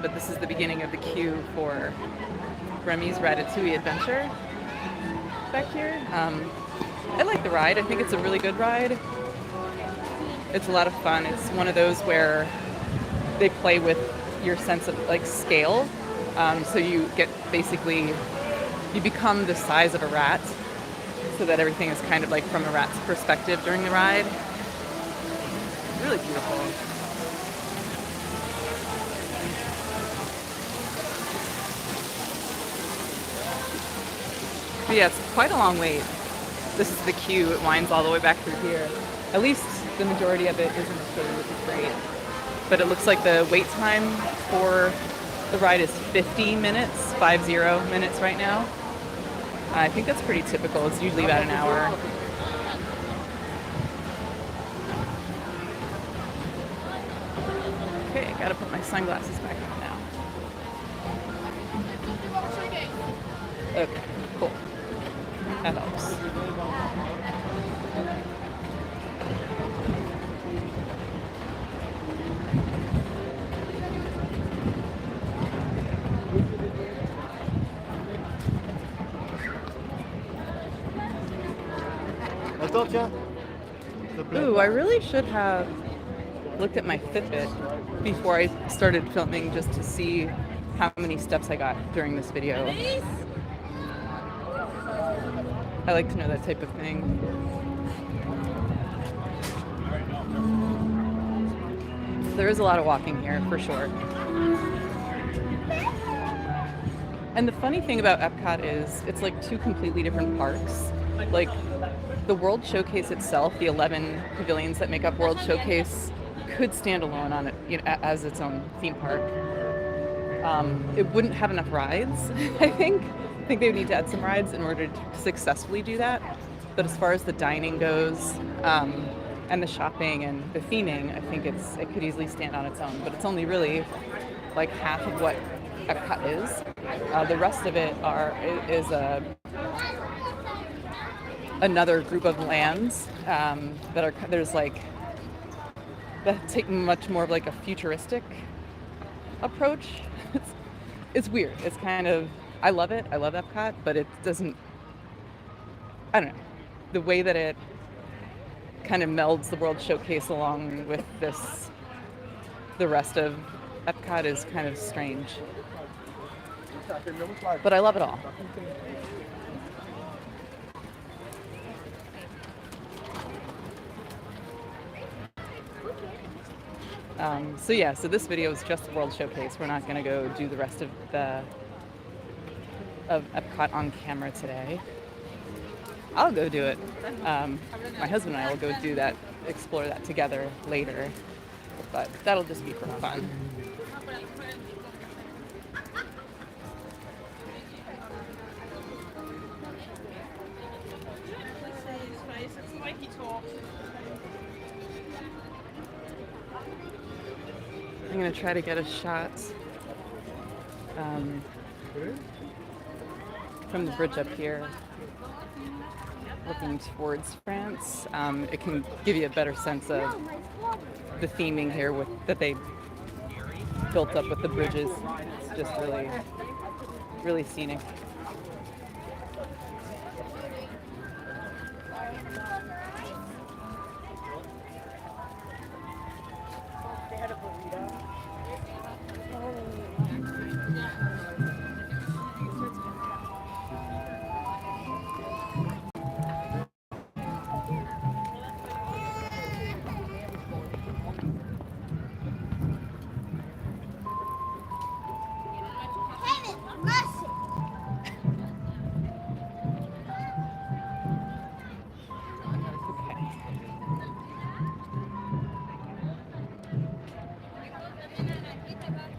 But this is the beginning of the queue for Remy's Ratatouille Adventure back here. I like the ride. I think it's a really good ride. It's a lot of fun. It's one of those where they play with your sense of like scale. So you get basically, you become the size of a rat so that everything is kind of like from a rat's perspective during the ride. Really beautiful. But yeah, it's quite a long wait. This is the queue. It winds all the way back through here. At least the majority of it is in the shade, which is great. But it looks like the wait time for the ride is 50 minutes, 50 minutes right now. I think that's pretty typical. It's usually about an hour. gotta put my sunglasses back on now. Okay, cool. That helps. Ooh, I really should have looked at my Fitbit before I started filming just to see how many steps I got during this video. I like to know that type of thing. There is a lot of walking here, for sure. And the funny thing about Epcot is it's like two completely different parks. Like the World Showcase itself, the 11 pavilions that make up World Showcase, could stand alone on it, you know, as its own theme park. It wouldn't have enough rides, I think. I think they would need to add some rides in order to successfully do that. But as far as the dining goes, and the shopping and the theming, I think it could easily stand on its own. But it's only really like half of what Epcot is. The rest of it is another group of lands that take much more of like a futuristic approach. It's weird. It's kind of, I love it. I love Epcot, but it doesn't, I don't know, the way that it kind of melds the World Showcase along with the rest of Epcot is kind of strange. But I love it all. So this video is just the World Showcase. We're not going to go do the rest of Epcot on camera today. I'll go do it. My husband and I will go do that, explore that together later. But that'll just be for fun. I'm going to try to get a shot from the bridge up here, looking towards France. It can give you a better sense of the theming here that they built up with the bridges. It's just really, really scenic.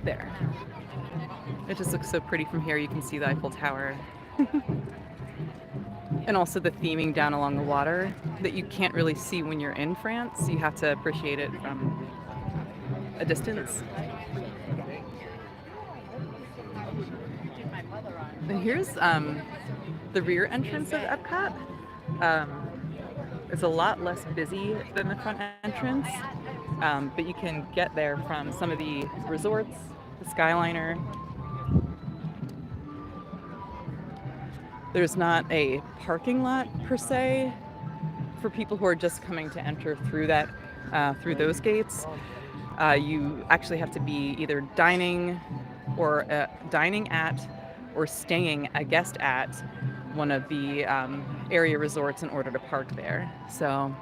There. It just looks so pretty from here. You can see the Eiffel Tower. And also the theming down along the water that you can't really see when you're in France. You have to appreciate it from a distance. And here's the rear entrance of Epcot. It's a lot less busy than the front entrance, but you can get there from some of the resorts, the Skyliner. There's not a parking lot per se for people who are just coming to enter through that through those gates. You actually have to be either dining at or staying a guest at one of the area resorts in order to park there. So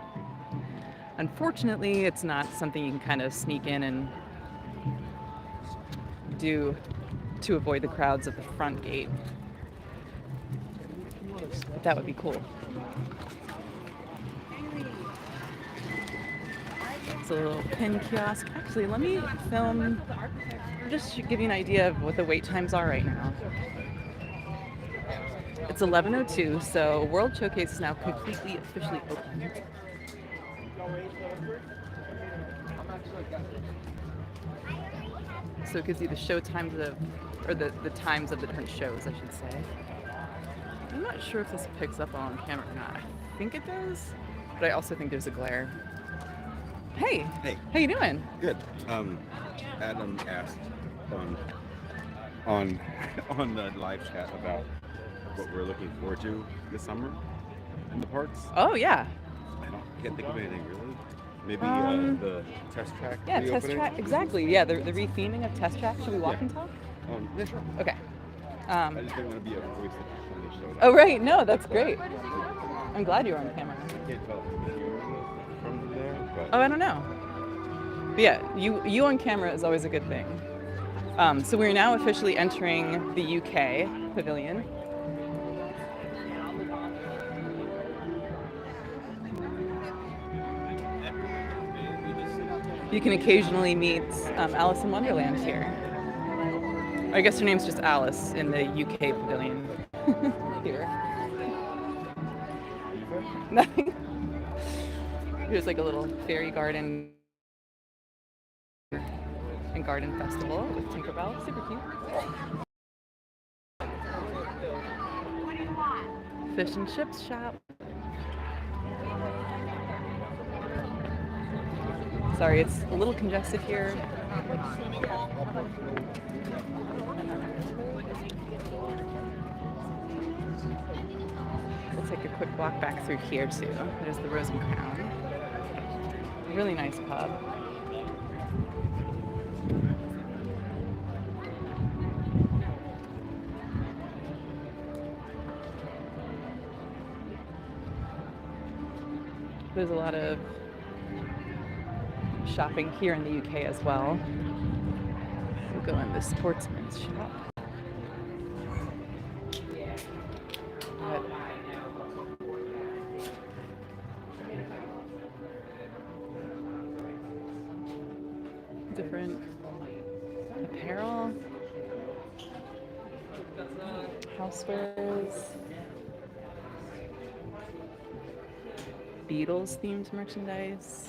unfortunately, it's not something you can kind of sneak in and do to avoid the crowds at the front gate. But that would be cool. It's a little pin kiosk. Actually, let me film, just to give you an idea of what the wait times are right now. It's 11:02, so World Showcase is now completely officially open. So it gives you the show times or the times of the different shows, I should say. I'm not sure if this picks up on camera or not. I think it does, but I also think there's a glare. Hey. Hey. How you doing? Good. Adam asked on the live chat about what we're looking forward to this summer in the parks. Oh yeah. Can't think of anything really. Maybe the test track. Yeah, test reopening? track. Exactly. Yeah, the retheming of test track. Should we walk and talk? Yeah, sure. Okay. I just didn't want to be a voice when they showed up. Oh right. No, that's great. I'm glad you're on camera. I can't tell if it's you from there, but Oh, I don't know. But yeah, you on camera is always a good thing. So we're now officially entering the UK pavilion. You can occasionally meet Alice in Wonderland here. I guess her name's just Alice in the UK pavilion here. Nothing. Here's like a little fairy garden and garden festival with Tinkerbell. Super cute. Fish and chips shop. Sorry, it's a little congested here. We'll take a quick walk back through here too. There's the Rose and Crown. Really nice pub. There's a lot of shopping here in the UK as well. We'll go in the sportsman's shop. Different apparel, housewares, Beatles themed merchandise.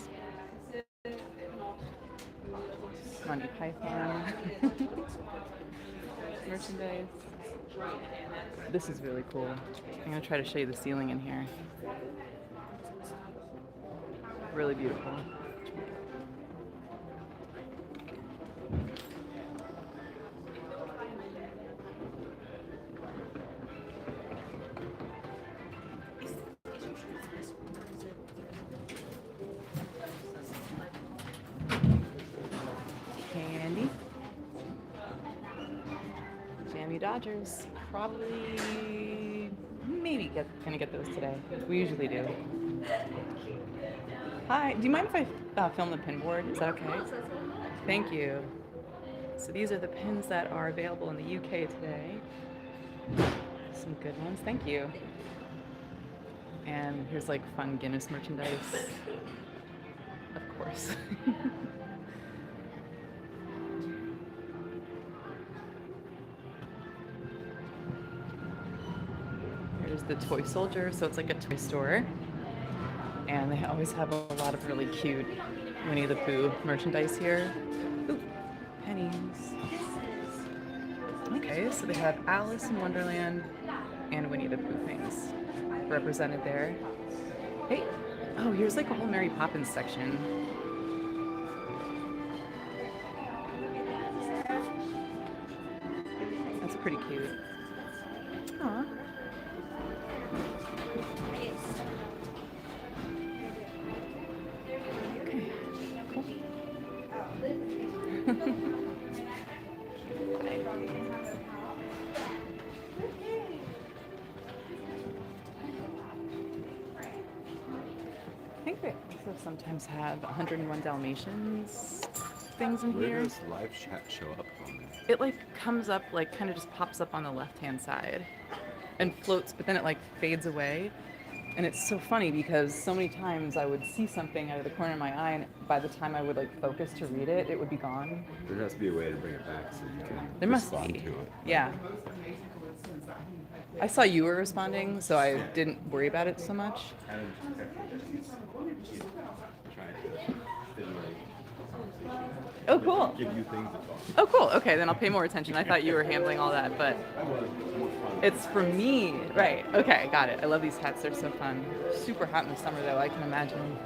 Monty Python merchandise. This is really cool. I'm gonna try to show you the ceiling in here. Really beautiful. Candy. Jammy Dodgers. Probably, maybe gonna get those today. We usually do. Hi, do you mind if I film the pin board? Is that okay? Thank you. So these are the pins that are available in the UK today. Some good ones, thank you. And here's like fun Guinness merchandise. Of course. Here's the toy soldier, so it's like a toy store. And they always have a lot of really cute Winnie the Pooh merchandise here. Ooh, pennies. Okay, so they have Alice in Wonderland and Winnie the Pooh things represented there. Hey, oh, here's like a whole Mary Poppins section. That's pretty cute. Aw. Okay, cool. I think they also sometimes have 101 Dalmatians things in where here. does live chat show up on there? It like comes up, like kind of just pops up on the left-hand side and floats, but then it like fades away. And it's so funny because so many times I would see something out of the corner of my eye, and by the time I would like focus to read it, it would be gone. There has to be a way to bring it back so you can There must respond be. to it. Yeah. I saw you were responding, so I didn't worry about it so much. Adam texted that he's trying to stimulate Oh, cool. give you things to talk. Oh, cool. Okay, then I'll pay more attention. I thought you were handling all that, but More fun. it's for me. Right. Okay, got it. I love these hats. They're so fun. Super hot in the summer, though, I can imagine.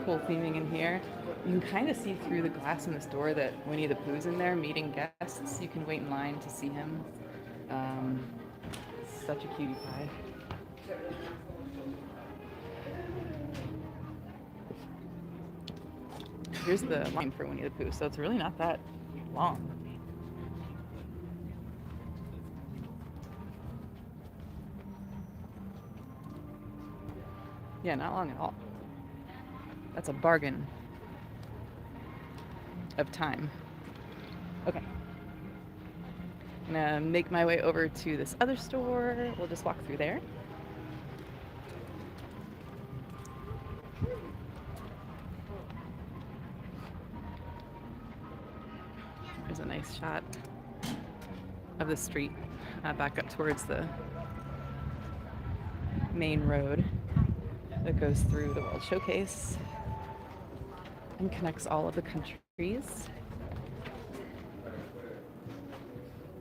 Cool theming in here. You can kind of see through the glass in this door that Winnie the Pooh's in there meeting guests. You can wait in line to see him. Such a cutie pie. Here's the line for Winnie the Pooh, so it's really not that long. Yeah, not long at all. That's a bargain of time. Okay. I'm gonna make my way over to this other store. We'll just walk through there. There's a nice shot of the street back up towards the main road that goes through the World Showcase and connects all of the countries.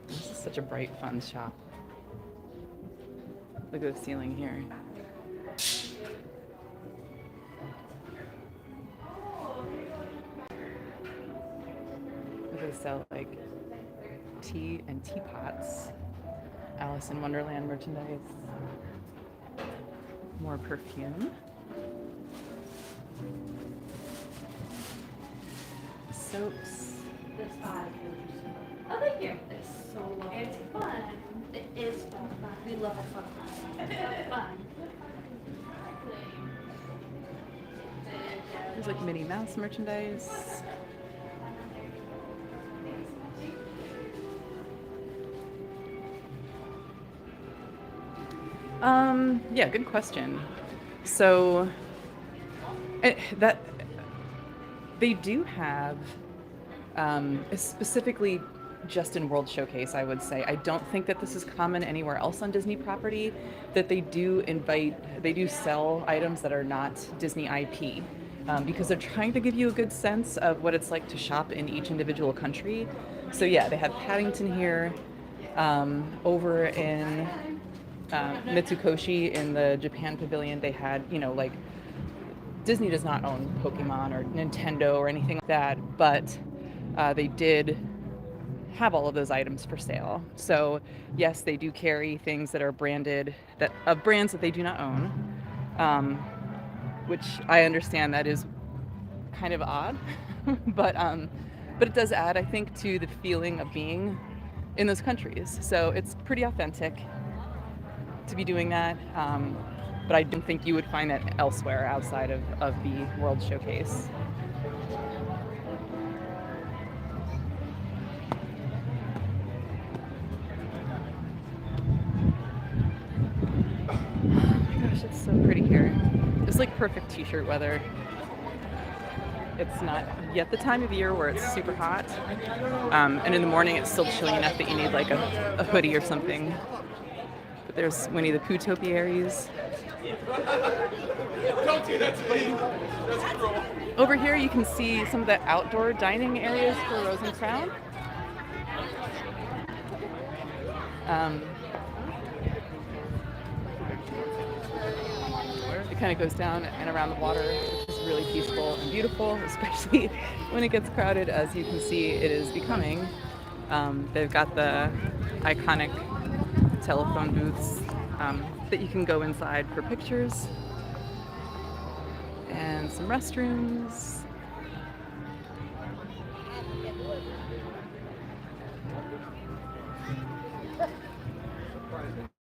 This is such a bright, fun shop. Look at the ceiling here. They sell like tea and teapots, Alice in Wonderland merchandise, more perfume, soaps. This body. Oh, thank you. It's so lovely. It's fun. It is fun. We love fun. It's fun. There's like Minnie Mouse merchandise. Yeah, good question. So that they do have specifically just in World Showcase, I would say. I don't think that this is common anywhere else on Disney property, that they do sell items that are not Disney IP, because they're trying to give you a good sense of what it's like to shop in each individual country. So yeah, they have Paddington here, over in Mitsukoshi in the Japan pavilion. They had, like, Disney does not own Pokemon or Nintendo or anything like that, but they did have all of those items for sale. So yes, they do carry things that are branded, of brands that they do not own, which I understand that is kind of odd, but it does add, I think, to the feeling of being in those countries. So it's pretty authentic to be doing that, but I don't think you would find that elsewhere outside of the World Showcase. Gosh, it's so pretty here. It's like perfect t-shirt weather. It's not yet the time of year where it's super hot, and in the morning it's still chilly enough that you need like a hoodie or something. But there's Winnie the Pooh topiaries. Over here you can see some of the outdoor dining areas for Rose and Crown. It kind of goes down and around the water, which is really peaceful and beautiful, especially when it gets crowded, as you can see it is becoming. They've got the iconic telephone booths that you can go inside for pictures, and some restrooms.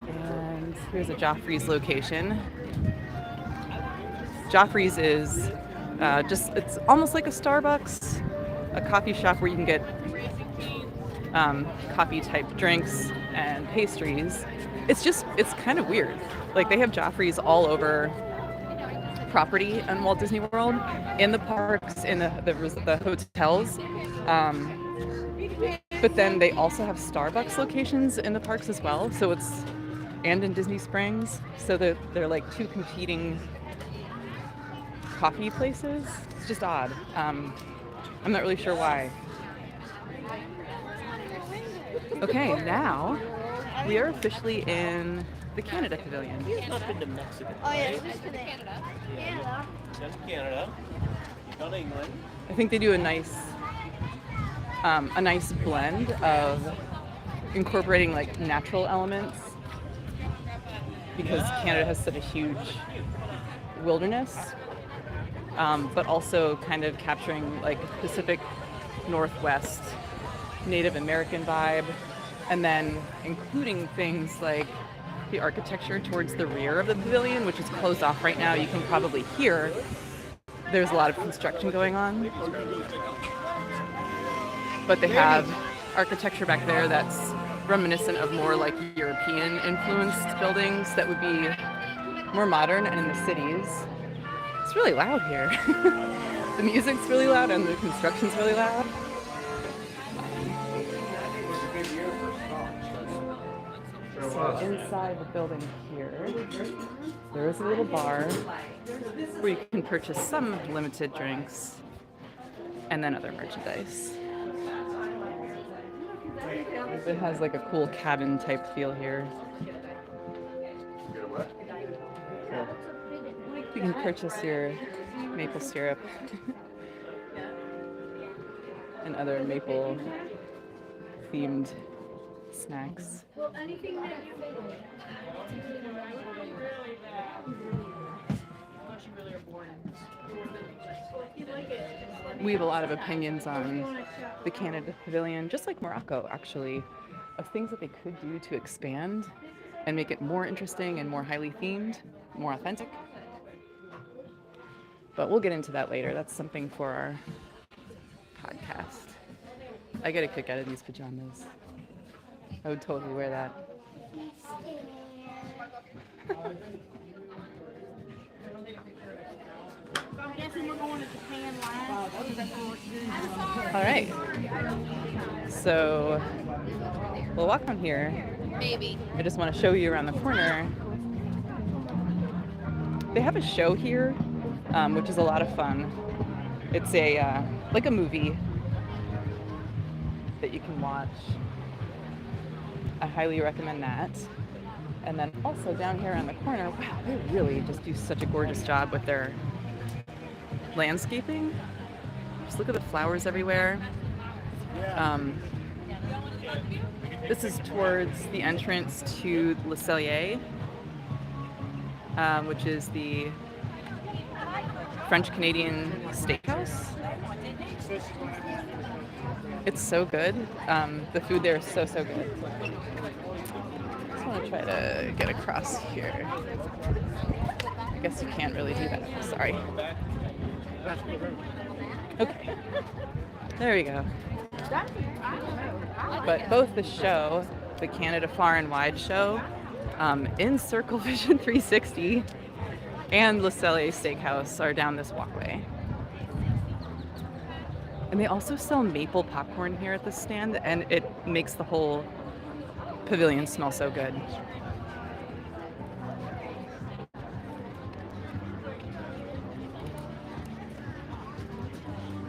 And here's a Joffrey's location. Joffrey's is it's almost like a Starbucks, a coffee shop where you can get coffee type drinks and pastries. It's kind of weird. Like, they have Joffrey's all over property in Walt Disney World, in the parks, in the hotels. But then they also have Starbucks locations in the parks as well. So and in Disney Springs. So they're like two competing coffee places. It's just odd. I'm not really sure why. Okay, now we are officially in the Canada Pavilion. He's not been to Mexico. Oh yeah, right? just Canada. Canada. Been to Canada. Not England. I think they do a nice blend of incorporating like natural elements because Canada has such a huge wilderness, but also kind of capturing like Pacific Northwest Native American vibe, and then including things like the architecture towards the rear of the pavilion, which is closed off right now. You can probably hear there's a lot of construction going on, but they have architecture back there that's reminiscent of more like European influenced buildings that would be more modern and in the cities. It's really loud here. The music's really loud and the construction's really loud. So inside the building here, there is a little bar where you can purchase some limited drinks and then other merchandise. It has like a cool cabin type feel here. You can purchase your maple syrup and other maple themed snacks. We have a lot of opinions on the Canada Pavilion, just like Morocco actually, of things that they could do to expand and make it more interesting and more highly themed, more authentic. But we'll get into that later. That's something for our podcast. I get a kick out of these pajamas. I would totally wear that. I'm guessing we're going to Japan last. All right. So we'll walk on here. Maybe. I just want to show you around the corner. They have a show here, which is a lot of fun. It's a like a movie that you can watch. I highly recommend that. And then also down here on the corner, wow, they really just do such a gorgeous job with their landscaping. Just look at the flowers everywhere. This is towards the entrance to Le Cellier, which is the French-Canadian steakhouse. It's so good. The food there is so good. I just want to try to get across here. I guess you can't really do that. Sorry. Okay. There we go. But both the show, the Canada Far and Wide show, in Circle Vision 360 and Le Cellier Steakhouse are down this walkway. And they also sell maple popcorn here at the stand, and it makes the whole pavilion smell so good.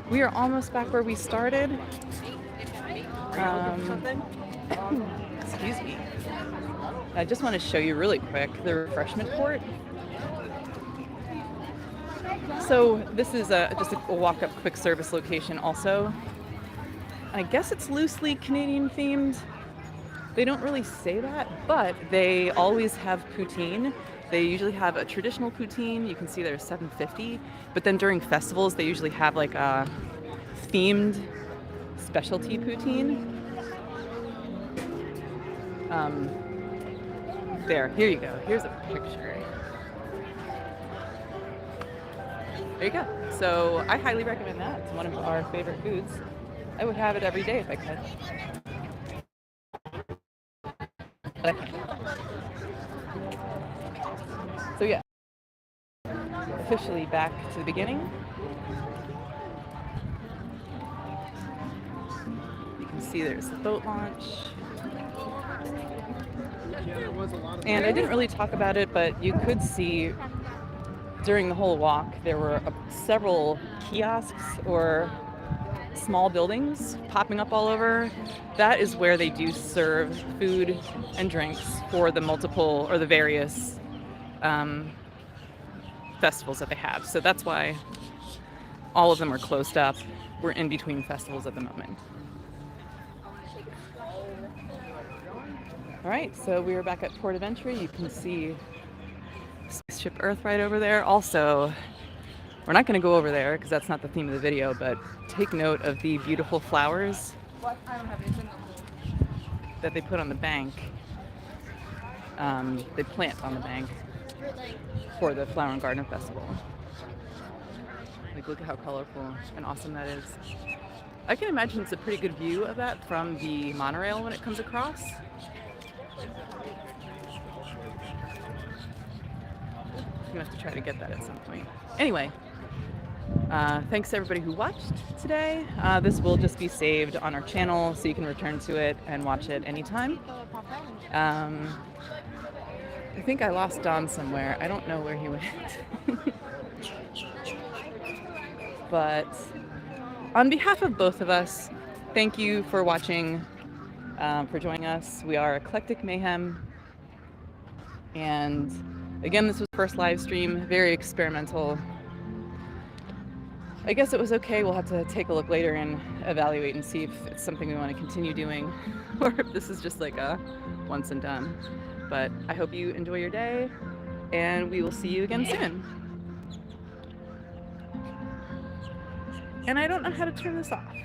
We are almost back where we started. Excuse me. I just want to show you really quick the refreshment court. So this is just a walk-up quick service location also. I guess it's loosely Canadian themed. They don't really say that, but they always have poutine. They usually have a traditional poutine. You can see there's $7.50, but then during festivals they usually have like a themed specialty poutine. Here you go. Here's a picture. There you go. So I highly recommend that. It's one of our favorite foods. I would have it every day if I could. But I can't. So yeah, officially back to the beginning. You can see there's the boat launch. And I didn't really talk about it, but you could see during the whole walk, there were several kiosks or small buildings popping up all over. That is where they do serve food and drinks for the multiple or the various festivals that they have. So that's why all of them are closed up. We're in between festivals at the moment. All right, so we are back at Port of Entry. You can see Spaceship Earth right over there. Also, we're not going to go over there because that's not the theme of the video, but take note of the beautiful flowers that they put on the bank. They plant on the bank for the Flower and Garden Festival. Like, look at how colorful and awesome that is. I can imagine it's a pretty good view of that from the monorail when it comes across. I'm gonna have to try to get that at some point. Anyway, thanks to everybody who watched today. This will just be saved on our channel so you can return to it and watch it anytime. I think I lost Don somewhere. I don't know where he went. But on behalf of both of us, thank you for watching, for joining us. We are Eclectic Mayhem. And again, this was the first live stream, very experimental. I guess it was okay. We'll have to take a look later and evaluate and see if it's something we want to continue doing or if this is just like a once and done. But I hope you enjoy your day and we will see you again soon. And I don't know how to turn this off.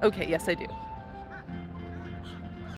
Okay, yes I do.